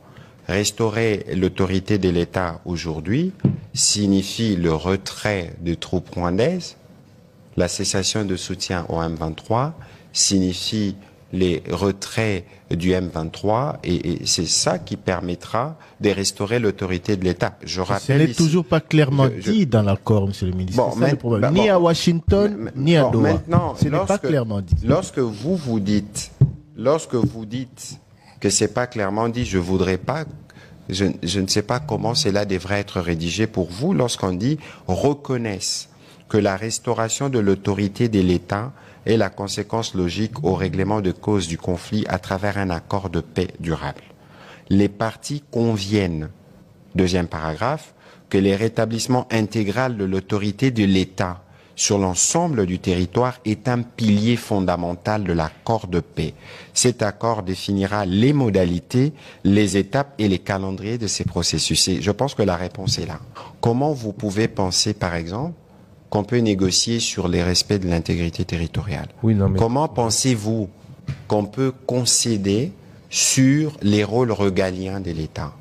Restaurer l'autorité de l'État aujourd'hui signifie le retrait des troupes rwandaises, la cessation de soutien au M23 signifie les retraits du M23 et c'est ça qui permettra de restaurer l'autorité de l'État. Je rappelle. Ce n'est toujours pas clairement dit dans l'accord, Monsieur le ministre. Bon, c'est ça le problème. Ni à Washington, ni à Doha. Maintenant, ce n'est pas clairement dit. Lorsque vous dites que c'est pas clairement dit, je voudrais pas. Je ne sais pas comment cela devrait être rédigé pour vous lorsqu'on dit reconnaissent que la restauration de l'autorité de l'État est la conséquence logique au règlement de cause du conflit à travers un accord de paix durable. Les parties conviennent, deuxième paragraphe, que le rétablissement intégral de l'autorité de l'État sur l'ensemble du territoire est un pilier fondamental de l'accord de paix. Cet accord définira les modalités, les étapes et les calendriers de ces processus. Et je pense que la réponse est là. Comment vous pouvez penser, par exemple, qu'on peut négocier sur les respects de l'intégrité territoriale? Oui, non, mais... Comment pensez-vous qu'on peut concéder sur les rôles régaliens de l'État?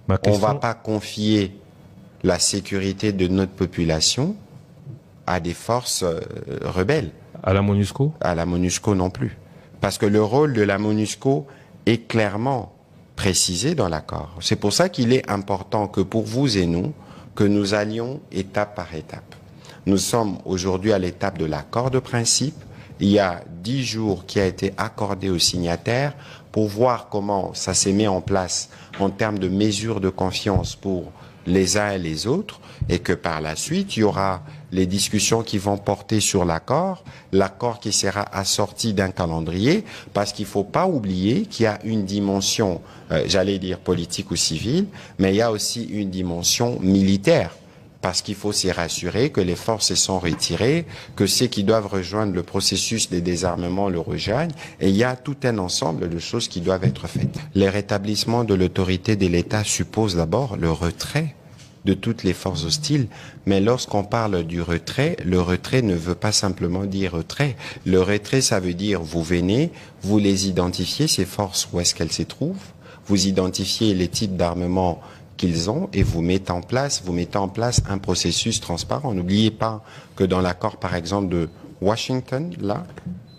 On ne va pas confier la sécurité de notre population à des forces rebelles. À la MONUSCO? À la MONUSCO non plus. Parce que le rôle de la MONUSCO est clairement précisé dans l'accord. C'est pour ça qu'il est important que pour vous et nous, que nous allions étape par étape. Nous sommes aujourd'hui à l'étape de l'accord de principe. Il y a 10 jours qui a été accordé aux signataires pour voir comment ça s'est mis en place en termes de mesures de confiance pour les uns et les autres, et que par la suite, il y aura les discussions qui vont porter sur l'accord qui sera assorti d'un calendrier, parce qu'il ne faut pas oublier qu'il y a une dimension, j'allais dire politique ou civile, mais il y a aussi une dimension militaire. Parce qu'il faut s'y rassurer que les forces se sont retirées, que ceux qui doivent rejoindre le processus de désarmement le rejoignent, et il y a tout un ensemble de choses qui doivent être faites. Le rétablissement de l'autorité de l'État suppose d'abord le retrait de toutes les forces hostiles, mais lorsqu'on parle du retrait, le retrait ne veut pas simplement dire retrait. Le retrait, ça veut dire vous venez, vous les identifiez, ces forces, où est-ce qu'elles se trouvent, vous identifiez les types d'armement qu'ils ont et vous mettez en place un processus transparent. N'oubliez pas que dans l'accord, par exemple, de Washington, là,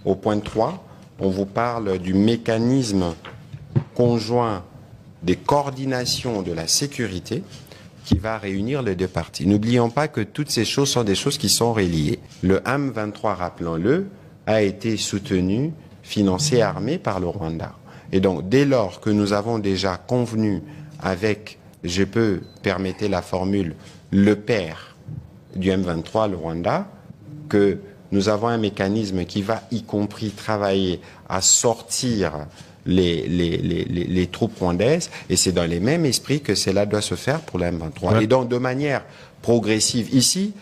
au point 3, on vous parle du mécanisme conjoint des coordinations de la sécurité qui va réunir les deux parties. N'oublions pas que toutes ces choses sont des choses qui sont reliées. Le M23, rappelons-le, a été soutenu, financé, armé par le Rwanda. Et donc, dès lors que nous avons déjà convenu avec, je peux permettre la formule, le père du M23, le Rwanda, que nous avons un mécanisme qui va y compris travailler à sortir les troupes rwandaises, et c'est dans les mêmes esprits que cela doit se faire pour le M23. Ouais. Et donc, de manière progressive, ici,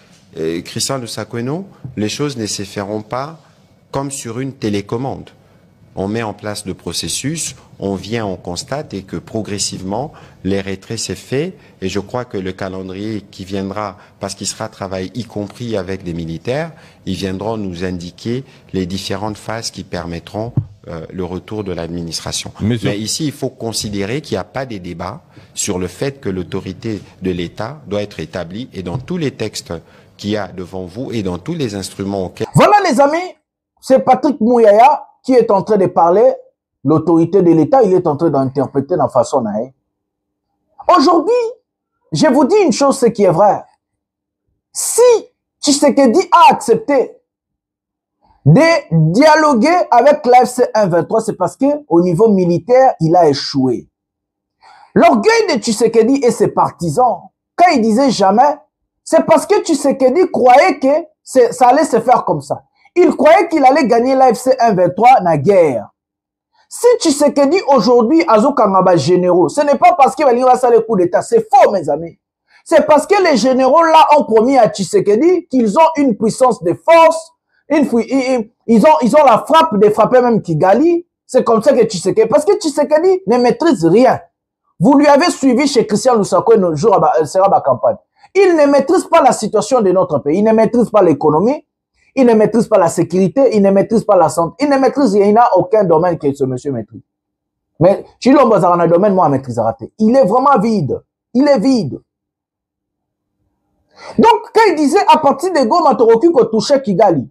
Christian Lusakweno, les choses ne se feront pas comme sur une télécommande. On met en place le processus, on vient, on constate, et que progressivement, les retraits s'est fait, et je crois que le calendrier qui viendra, parce qu'il sera travaillé y compris avec des militaires, ils viendront nous indiquer les différentes phases qui permettront le retour de l'administration. Mais ici, il faut considérer qu'il n'y a pas de débat sur le fait que l'autorité de l'État doit être établie, et dans tous les textes qu'il y a devant vous, et dans tous les instruments auxquels... Voilà les amis, c'est Patrick Mouyaya qui est en train de parler, l'autorité de l'État, il est en train d'interpréter la façon. Aujourd'hui, je vous dis une chose, ce qui est vrai. Si Tshisekedi a accepté de dialoguer avec l'AFC M23, c'est parce que au niveau militaire, il a échoué. L'orgueil de Tshisekedi et ses partisans, quand il disait jamais, c'est parce que Tshisekedi croyait que ça allait se faire comme ça. Il croyait qu'il allait gagner l'AFC M23 dans la guerre. Si Tshisekedi aujourd'hui a des généraux, ce n'est pas parce qu'il va faire le coup d'État. C'est faux, mes amis. C'est parce que les généraux là ont promis à Tshisekedi qu'ils ont une puissance de force. Ils ont la frappe de frapper même Kigali. C'est comme ça que Tshisekedi... Parce que Tshisekedi ne maîtrise rien. Vous lui avez suivi chez Christian Lusakweno le jour sera ma campagne. Il ne maîtrise pas la situation de notre pays. Il ne maîtrise pas l'économie. Il ne maîtrise pas la sécurité, il ne maîtrise pas la santé, il ne maîtrise rien, il n'a aucun domaine que ce monsieur maîtrise. Mais si l'homme a un domaine, moi, maîtrise raté. Il est vraiment vide. Il est vide. Donc, quand il disait à partir de Goma, Toroki qu'on touchait Kigali,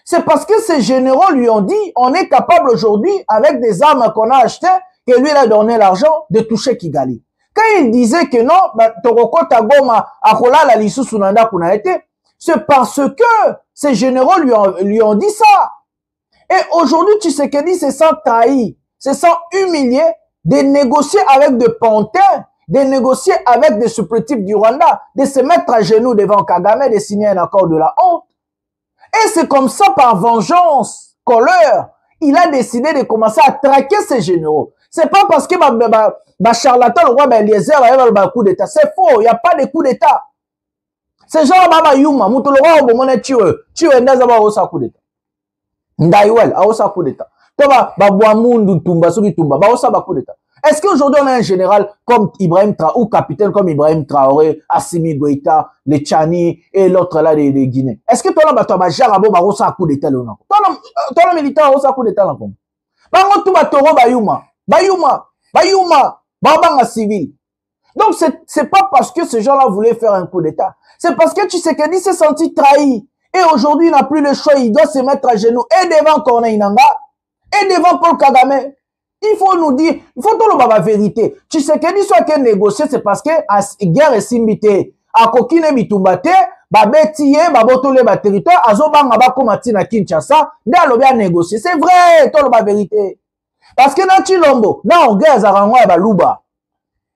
c'est parce que ces généraux lui ont dit, on est capable aujourd'hui, avec des armes qu'on a achetées, que lui il a donné l'argent, de toucher Kigali. Quand il disait que non, Toroko Tagoma, Akola, la Lissou Sunanda kuna été, c'est parce que ces généraux lui ont dit ça. Et aujourd'hui, Tshisekedi se sent trahi, se sent humilié de négocier avec des pantins, de négocier avec des supplétifs du Rwanda, de se mettre à genoux devant Kagame, de signer un accord de la honte. Et c'est comme ça, par vengeance, colère, il a décidé de commencer à traquer ses généraux. C'est pas parce que charlatan, le roi Eliezer, va y avoir un coup d'État. C'est faux, il n'y a pas de coup d'État. C'est genre Baba Yuma, Moutou le roi, au moment tu es avoir un coup d'État. Ndaiwel, a un coup d'État. Toba, Babouamoundou, Tumba, Soubi Tumba, un coup d'État. Est-ce qu'aujourd'hui on a un général comme Ibrahim Traoré, ou capitaine comme Ibrahim Traoré, Assimi Goïta, les Tchani et l'autre là de Guinée? Est-ce que toi là, tu as Jarabo, Barossa a coup d'État ou non? Toi là, militaire, Barossa a coup d'État là comme? Bango tout Toro Bayuma, Babanga civil. Donc c'est pas parce que ces gens-là voulaient faire un coup d'État. C'est parce que Tshisekedi s'est senti trahi. Et aujourd'hui, il n'a plus le choix, il doit se mettre à genoux et devant Corneille Nangaa, et devant Paul Kagame. Il faut nous dire, il faut tout la vérité. Tu sais que soit que négocier, c'est parce que la guerre est simbité. A kokine bitumbate, babetiye, babotole ba territoire, azobanga ba komati na Kinshasa, dans le négocier. C'est vrai, tout la vérité. Parce que dans Chilombo, dans guerre zarangwa ba luba.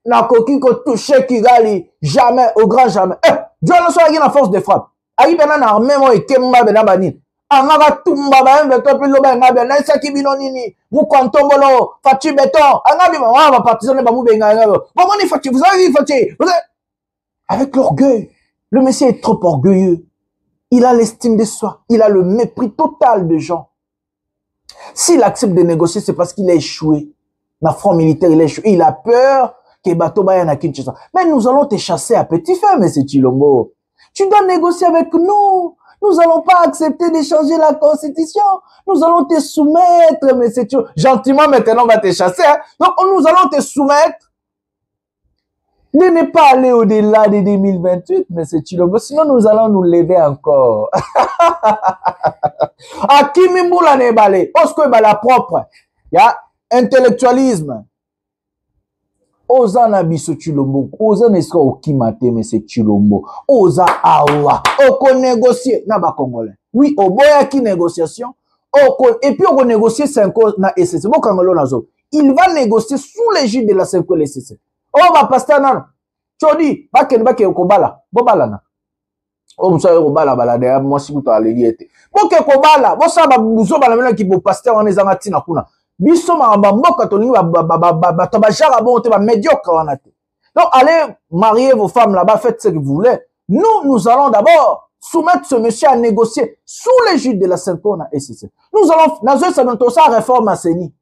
Na koki ko toucher Kigali, jamais, au grand jamais. Dieu ne soit la force de frappe. Aïe bena na armée mo ekemba bena bani. Anga tumba ba mbeto pilo ba ngabe na isa kibino nini mu kontombolo fati beton anga bi ba partisan ba mu benga ngabo bon ni fati vous avez vu fati avec l'orgueil. Le monsieur est trop orgueilleux, il a l'estime de soi, il a le mépris total de gens. S'il accepte de négocier, c'est parce qu'il a échoué. Le front militaire, il a échoué, il a peur que bateau ba na Kinshasa. Mais nous allons te chasser à petit feu, monsieur Tshilombo. Tu dois négocier avec nous. Nous allons pas accepter de changer la constitution. Nous allons te soumettre, mais c'est gentiment maintenant on va te chasser. Hein? Donc nous allons te soumettre. De ne pas aller au-delà de 2028, mais c'est Tshilombo. Sinon nous allons nous lever encore. Akimimboula ne balé. Parce que la propre. Il y a intellectualisme. Oza na biso Tshilombo, oza neska okimate mais c'est Tshilombo, oza awa, oko négocier na ba Congolais. Oui, oboya ki négociation, et puis on négocier 5 ans na SSC. Bon Congolais nazo, il va négocier sous l'égide de la 5 ans SSC. Oh ba pasteur nan, chodi, ba ke okobala, bo bala na. Oh msa okobala bala de moi si kuto aleli ete. Bo ke okobala, bo sa ba buzo bala mena ki bo pasteur on ezanga tina kuna. Biso mamba mboka tolingi ba jara bon te ba médiocre wanate. Donc allez marier vos femmes là-bas, faites ce que vous voulez. Nous allons d'abord soumettre ce monsieur à négocier sous l'égide de la Syncona SSC. Nous allons nazo ça dans sa réforme à Seni.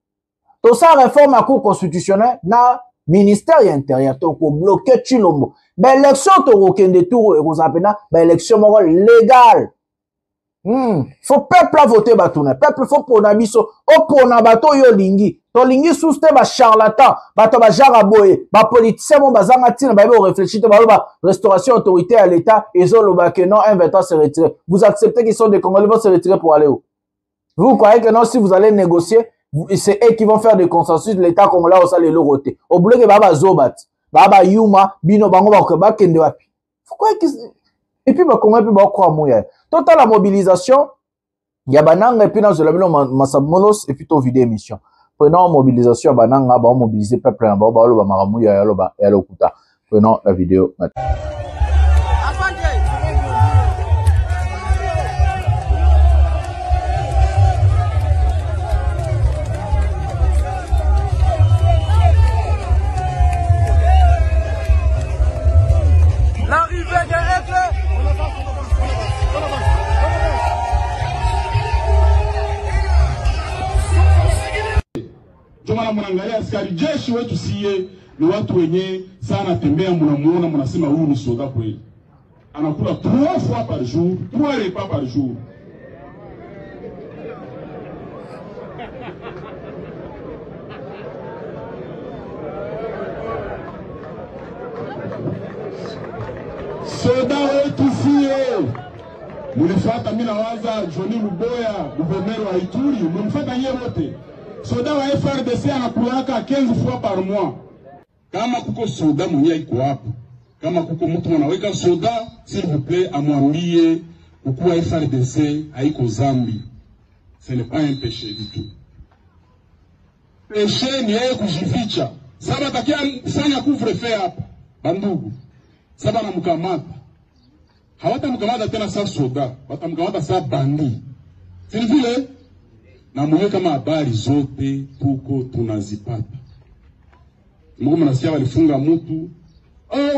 Tout ça réforme à cour constitutionnelle na ministère intérieur pour bloquer Tshilombo. Ben élection to rokende tour et vous appelez ben élection légale. Faut peuple à voter batuna. Peuple faut pour nabiso. O pour nabato yo lingi. To lingi souste ba charlatan. Bato ba jaraboye. Ba politicien mon bazanga tina ba réfléchir ba restauration autorité à l'état. Et zo lo ba que non, un 20 ans se retirer. Vous acceptez qu'ils sont des Congolais vont se retirer pour aller où? Vous croyez que non, si vous allez négocier, c'est eux qui vont faire des consensus, l'état congolais au sale lo roté. Au boulot que baba zobat. Baba yuma, bino bango ba kende wapi. Pourquoi que et puis, Congolais puis croire mouya. Total la mobilisation, il y a bananga et puis dans le masamolos et puis ton vidéo émission. Prenons mobilisation, bananga, ba mobiliser peuple en bas, ba lo ba maramouya ya lo ba ya lo kuta. Prenons la vidéo maintenant. Tumana mwangalia askari jeshi wetu siye ni watu wenye sana tembea mnamuona mnasema huyu ni soda kweli. Anakula 3 fois par jour, 3 repas par jour. Soda wetu mulifata, mimi nawaza Johnny Luboya, gouverneur wa Ituri, mulifata yeye wote. Soda wa FRDC anakulaka 15 fois par mois. Kama kuko soda mwenye iko hapo, kama kuko mtu mwanaweka soda, s'il vous plaît, amwambie kukuwa FRDC haiko zambi. Ce n'est pas un péché du tout. Péché ni yeye kujificha. Saba takia fanya couvre-feu hapa, bandugu. Saba namkamata. Hawatamkamata tena saa soda, watamkamata saa bandi. Si vile? Na mwenye kama habari zote tuko tunazipata. Mungu mnasikia walifunga mtu.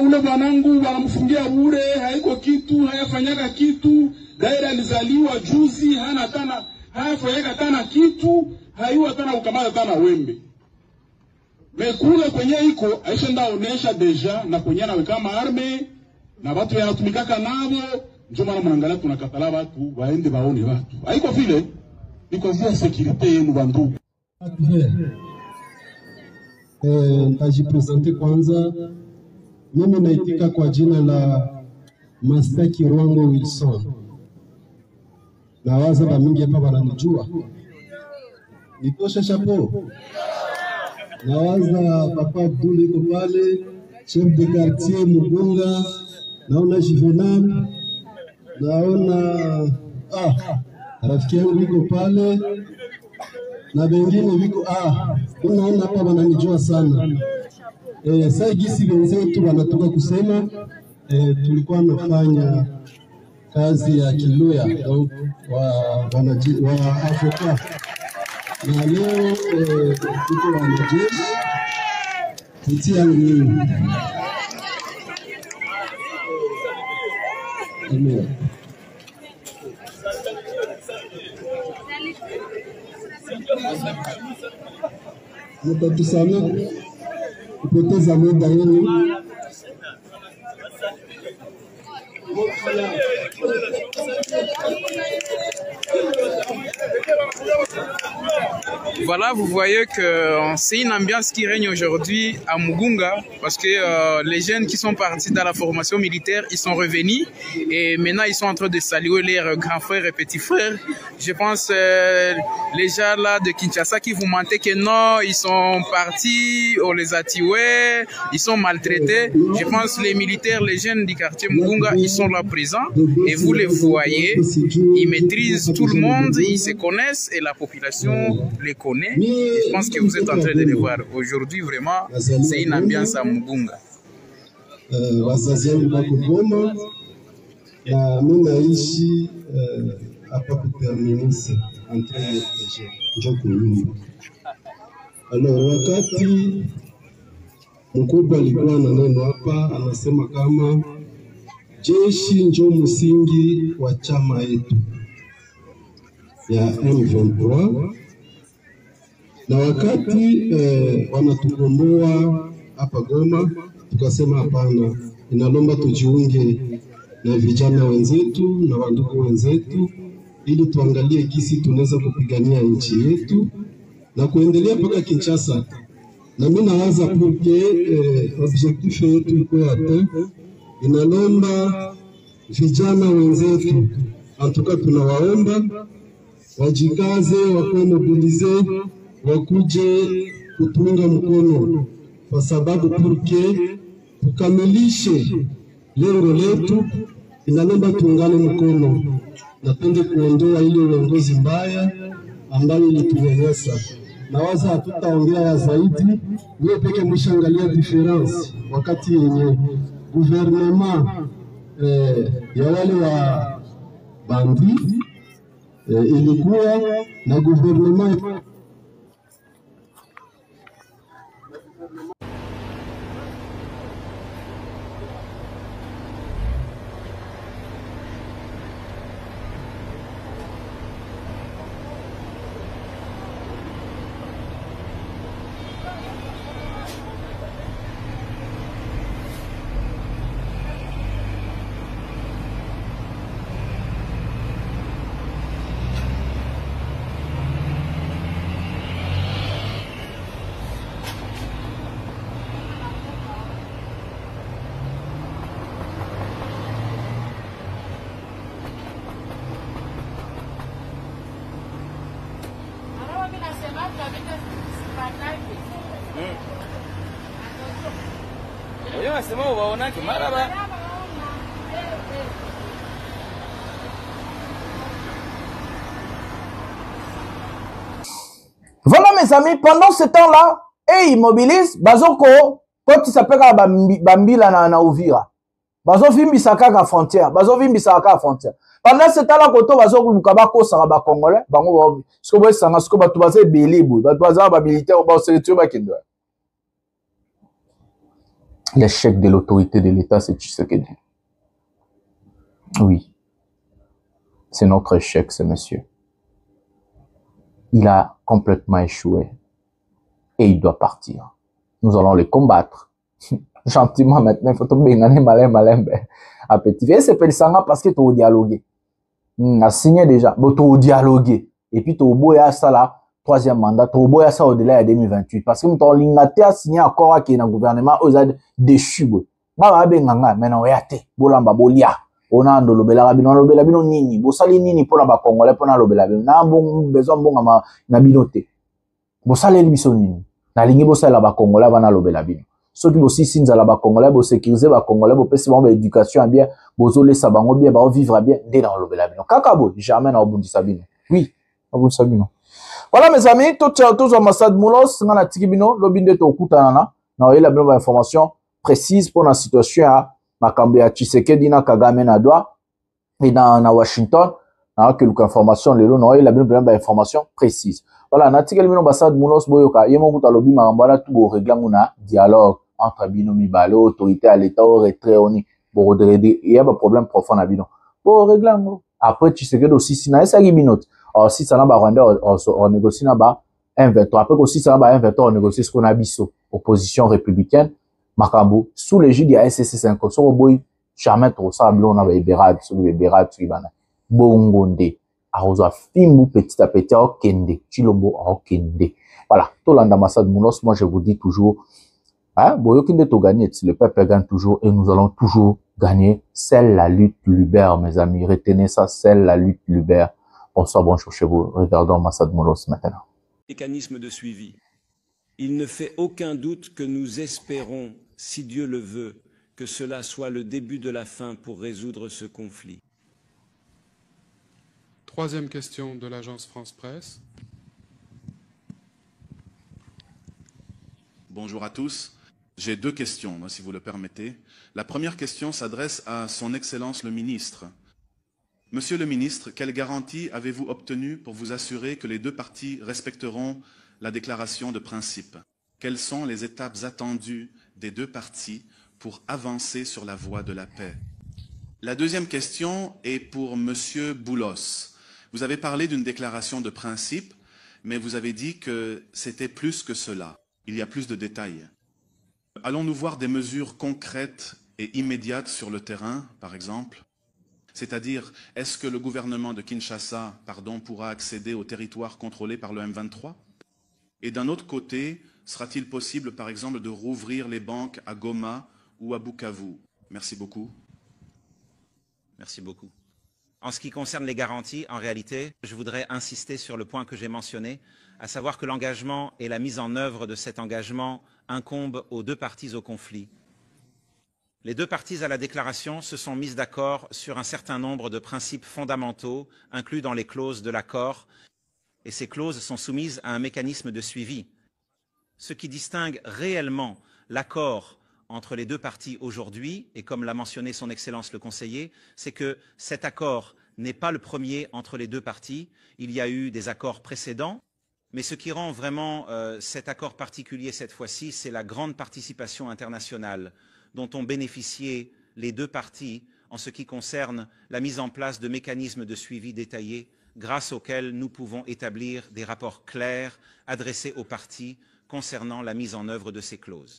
Ule bwanangu wanamfungia bure, haiko kitu, hayafanyaka kitu. Daira alizaliwa juzi, hana tana, hayafanyaka tana kitu, haiwa tana ukamata tana wembe. Mekule kwenye iko, aisha ndaonesha deja na kwenye naweka maarme, na watu yanatumikaka nabo, ndio maana mnaangalia tunakatala watu waende waone watu. Haiko vile, ni kwa vile security yenu bandugu. Nitajipresente kwanza. Mimi naitika kwa jina la Master Kirwango Wilson. Nawaza ba mingi hapa wananijua. Nitosha chapeau. Nawaza Papa Abdul iko pale, chef de quartier Mugunga, naona Juvenal, naona rafiki yangu iko pale, na wengine wiko unaona hapa wananijua sana. Sasa gisi wenzetu wanatoka kusema tulikuwa nafanya kazi ya Kiluya wa Afrika, na leo tuko wanajeshi kutia nguvu. Amen. Mtatusamehe kupoteza muda wenu. Voilà, vous voyez que c'est une ambiance qui règne aujourd'hui à Mugunga parce que les jeunes qui sont partis dans la formation militaire, ils sont revenus et maintenant ils sont en train de saluer leurs grands frères et petits frères. Je pense les gens là de Kinshasa qui vous mentaient que non, ils sont partis, on les a tués, ils sont maltraités. Je pense les militaires, les jeunes du quartier Mugunga, ils sont là présents et vous les voyez, ils maîtrisent tout le monde, ils se connaissent et la population les connaît. Je pense que vous êtes en train de les voir. Aujourd'hui, vraiment, c'est une ambiance à Mugunga. Wazazi wangu wako Goma na mimi naishi hapa kuterminus entre njoko nyumba. Alors wakati mkubwa alikuwa na neno hapa, anasema kama jeshi ndio msingi wa chama yetu ya M23, na wakati wanatukomboa hapa Goma, tukasema hapana, inalomba tujiunge na vijana wenzetu na wandugu wenzetu ili tuangalie kisi tunaweza kupigania nchi yetu na kuendelea mpaka Kinshasa. Na mimi nawaza porque objectif yetu iko atteint, inalomba vijana wenzetu antuka tunawaomba wajikaze, wakuwe mobilize, wakuje kutunga mkono kwa sababu porque tukamilishe lengo letu inalomba tuungane mkono na twende kuondoa ile uongozi mbaya ambayo ilitunyanyasa. Nawaza hatutaongea zaidi, wewe peke mshangalia difference wakati yenye gouvernement ya wale wa bandi ilikuwa na gouvernement Voilà mes amis, pendant ce temps-là, et ils mobilisent, bazoko, quand il s'appelle Bambila na Uvira. Bazo vimbisaka ka frontière, bazo vimbisaka ka frontière. Pendant ce temps-là, koto bazo kuluka ko sanga congolais, bango sko bo sanga sko batu bazé belibu, batu bazaba ba militaire ba sécurité ba kendo. L'échec de l'autorité de l'État, c'est Tshisekedi. Oui. C'est notre échec, ce monsieur. Il a complètement échoué. Et il doit partir. Nous allons le combattre. Gentiment maintenant, il faut tout béganer malin. À petit. Et c'est Sanga parce que tu as dialogué. A signé déjà. Tu as dialogué. Et puis tu as boya ça là, troisième mandat. Tu as boya ça au-delà de 2028. Parce que tu as l'ingate à signer accord avec le gouvernement aux aides déçus. Maintenant, oyate. Bolamba bolia. On a lobela bino nini. Bosali nini pour la Congolais pour la lobela bino. Na bon besoin bon na binote. Bosale biso nini. Na lingi bosala ba Congolais bana lobela bino. Soki bosi sinza la ba Congolais bo sécuriser ba Congolais bo pesi ba éducation bien, bozole sa bango bien, ba vivre bien dès dans lobela bino. Kaka bo jamais na obundisa bino. Oui, obundisa bino. Voilà mes amis, tous ambassade Moulos ngana tiki bino lobinde to kutana na oyela bino ba information précise pour la situation à makambo ya Tshisekedi na Kagame na doa et na Washington na quelques informations lelo na oyela bino ba information précise. Voilà, natikeli bino ambassade Moulos boyoka yemo kuta lobi marambala tout bo régler nguna dialogue entre bino mibale autorité à l'état au retrait oni bo redreder il y a un problème profond na bino bo régler ngo après Tshisekedi aussi sina esa bino alors si ça na ba Rwanda on négocie na ba 1-23 après aussi ça na ba 1-23 on négocie ce qu'on a biso opposition républicaine makambo sous l'égide de SSC5 so boy jamais trop ça on a berad sur les berad tribana bongonde aroza fimbu petit à petit au kende chilombo au kende voilà tout l'ambassade Mounos moi je vous dis toujours hein boyokinde to gagner le peuple gagne toujours et nous allons toujours gagner. C'est la lutte libère mes amis, retenez ça, c'est la lutte libère. Bonsoir, bonjour chez vous. Regardons Massad Moulos maintenant. Mécanisme de suivi. Il ne fait aucun doute que nous espérons, si Dieu le veut, que cela soit le début de la fin pour résoudre ce conflit. Troisième question de l'agence France Presse. Bonjour à tous. J'ai deux questions, si vous le permettez. La première question s'adresse à son Excellence le ministre. Monsieur le ministre, quelle garantie avez-vous obtenue pour vous assurer que les deux parties respecteront la déclaration de principe? Quelles sont les étapes attendues des deux parties pour avancer sur la voie de la paix? La deuxième question est pour Monsieur Boulos. Vous avez parlé d'une déclaration de principe, mais vous avez dit que c'était plus que cela. Il y a plus de détails. Allons-nous voir des mesures concrètes et immédiates sur le terrain, par exemple? C'est-à-dire, est-ce que le gouvernement de Kinshasa, pourra accéder au territoire contrôlé par le M23? Et d'un autre côté, sera-t-il possible, par exemple, de rouvrir les banques à Goma ou à Bukavu? Merci beaucoup. Merci beaucoup. En ce qui concerne les garanties, en réalité, je voudrais insister sur le point que j'ai mentionné, à savoir que l'engagement et la mise en œuvre de cet engagement incombent aux deux parties au conflit. Les deux parties à la déclaration se sont mises d'accord sur un certain nombre de principes fondamentaux inclus dans les clauses de l'accord, et ces clauses sont soumises à un mécanisme de suivi. Ce qui distingue réellement l'accord entre les deux parties aujourd'hui, et comme l'a mentionné son Excellence le conseiller, c'est que cet accord n'est pas le premier entre les deux parties. Il y a eu des accords précédents, mais ce qui rend vraiment cet accord particulier cette fois-ci, c'est la grande participation internationale dont ont bénéficié les deux parties en ce qui concerne la mise en place de mécanismes de suivi détaillés grâce auxquels nous pouvons établir des rapports clairs adressés aux parties concernant la mise en œuvre de ces clauses.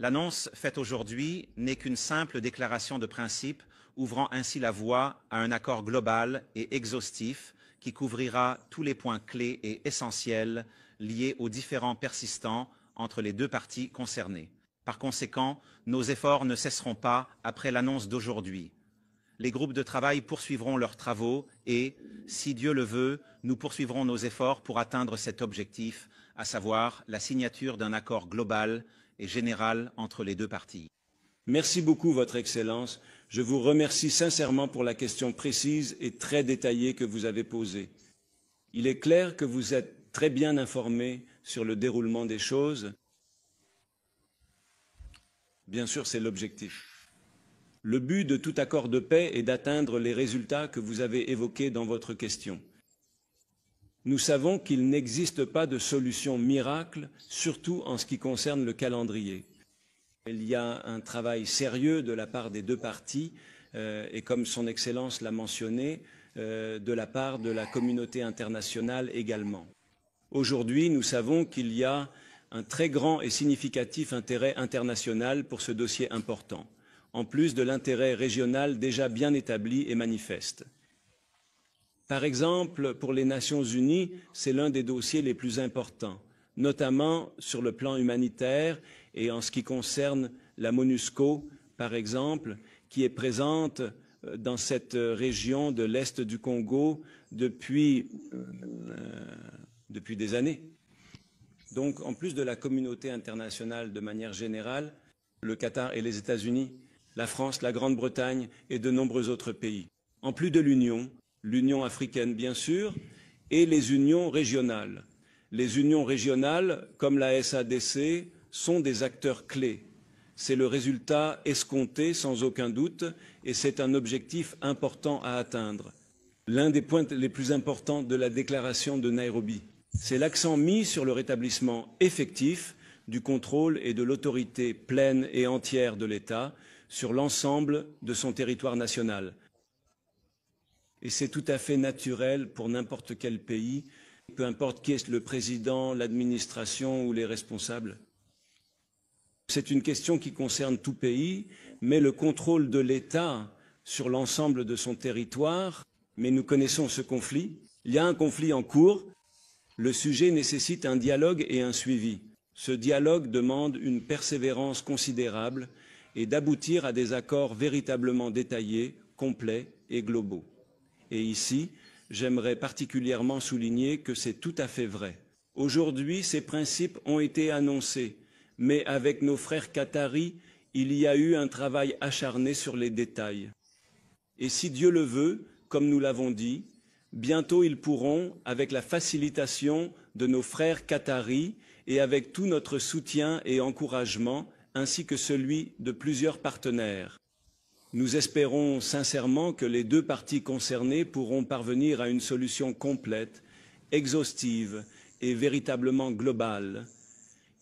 L'annonce faite aujourd'hui n'est qu'une simple déclaration de principe ouvrant ainsi la voie à un accord global et exhaustif qui couvrira tous les points clés et essentiels liés aux différends persistants entre les deux parties concernées. Par conséquent, nos efforts ne cesseront pas après l'annonce d'aujourd'hui. Les groupes de travail poursuivront leurs travaux et, si Dieu le veut, nous poursuivrons nos efforts pour atteindre cet objectif à savoir la signature d'un accord global et général entre les deux parties. Merci beaucoup, Votre Excellence. Je vous remercie sincèrement pour la question précise et très détaillée que vous avez posée. Il est clair que vous êtes très bien informé sur le déroulement des choses. Bien sûr, c'est l'objectif. Le but de tout accord de paix est d'atteindre les résultats que vous avez évoqués dans votre question. Nous savons qu'il n'existe pas de solution miracle, surtout en ce qui concerne le calendrier. Il y a un travail sérieux de la part des deux parties, et comme Son Excellence l'a mentionné, de la part de la communauté internationale également. Aujourd'hui, nous savons qu'il y a un très grand et significatif intérêt international pour ce dossier important, en plus de l'intérêt régional déjà bien établi et manifeste. Par exemple, pour les Nations Unies, c'est l'un des dossiers les plus importants, notamment sur le plan humanitaire et en ce qui concerne la MONUSCO, par exemple, qui est présente dans cette région de l'Est du Congo depuis des années. Donc, en plus de la communauté internationale de manière générale, le Qatar et les États-Unis, la France, la Grande-Bretagne et de nombreux autres pays. En plus de l'Union africaine bien sûr, et les unions régionales. Les unions régionales, comme la SADC, sont des acteurs clés. C'est le résultat escompté sans aucun doute et c'est un objectif important à atteindre. L'un des points les plus importants de la déclaration de Nairobi, c'est l'accent mis sur le rétablissement effectif du contrôle et de l'autorité pleine et entière de l'État sur l'ensemble de son territoire national. Et c'est tout à fait naturel pour n'importe quel pays, peu importe qui est le président, l'administration ou les responsables. C'est une question qui concerne tout pays, mais le contrôle de l'État sur l'ensemble de son territoire, mais nous connaissons ce conflit. Il y a un conflit en cours. Le sujet nécessite un dialogue et un suivi. Ce dialogue demande une persévérance considérable et d'aboutir à des accords véritablement détaillés, complets et globaux. Et ici, j'aimerais particulièrement souligner que c'est tout à fait vrai. Aujourd'hui, ces principes ont été annoncés, mais avec nos frères qataris, il y a eu un travail acharné sur les détails. Et si Dieu le veut, comme nous l'avons dit, bientôt ils pourront, avec la facilitation de nos frères qataris et avec tout notre soutien et encouragement, ainsi que celui de plusieurs partenaires, nous espérons sincèrement que les deux parties concernées pourront parvenir à une solution complète, exhaustive et véritablement globale,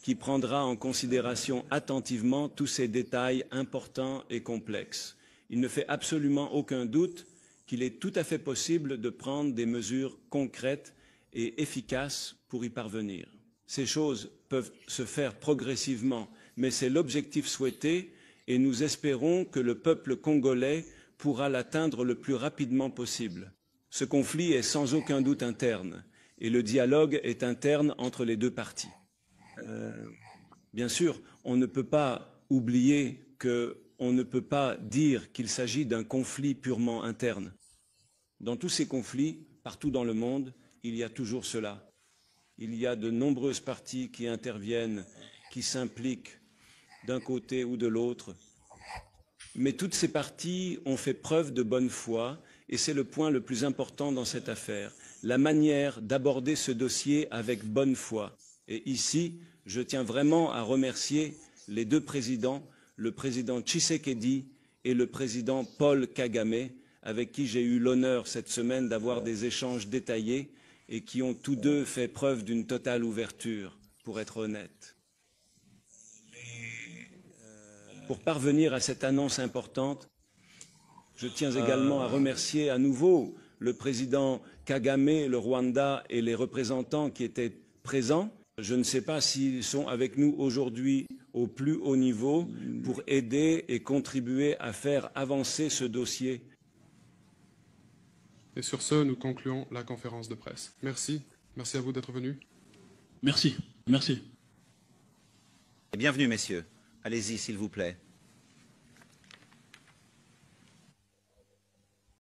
qui prendra en considération attentivement tous ces détails importants et complexes. Il ne fait absolument aucun doute qu'il est tout à fait possible de prendre des mesures concrètes et efficaces pour y parvenir. Ces choses peuvent se faire progressivement, mais c'est l'objectif souhaité et nous espérons que le peuple congolais pourra l'atteindre le plus rapidement possible. Ce conflit est sans aucun doute interne et le dialogue est interne entre les deux parties. Bien sûr, on ne peut pas oublier qu'on ne peut pas dire qu'il s'agit d'un conflit purement interne. Dans tous ces conflits, partout dans le monde, il y a toujours cela. Il y a de nombreuses parties qui interviennent, qui s'impliquent d'un côté ou de l'autre. Mais toutes ces parties ont fait preuve de bonne foi et c'est le point le plus important dans cette affaire, la manière d'aborder ce dossier avec bonne foi. Et ici, je tiens vraiment à remercier les deux présidents, le président Tshisekedi et le président Paul Kagame, avec qui j'ai eu l'honneur cette semaine d'avoir des échanges détaillés et qui ont tous deux fait preuve d'une totale ouverture, pour être honnête. Pour parvenir à cette annonce importante, je tiens également à remercier à nouveau le président Kagame, le Rwanda et les représentants qui étaient présents. Je ne sais pas s'ils sont avec nous aujourd'hui au plus haut niveau pour aider et contribuer à faire avancer ce dossier. Et sur ce, nous concluons la conférence de presse. Merci. Merci à vous d'être venus. Merci. Merci. Bienvenue, messieurs. Allez-y, s'il vous plaît.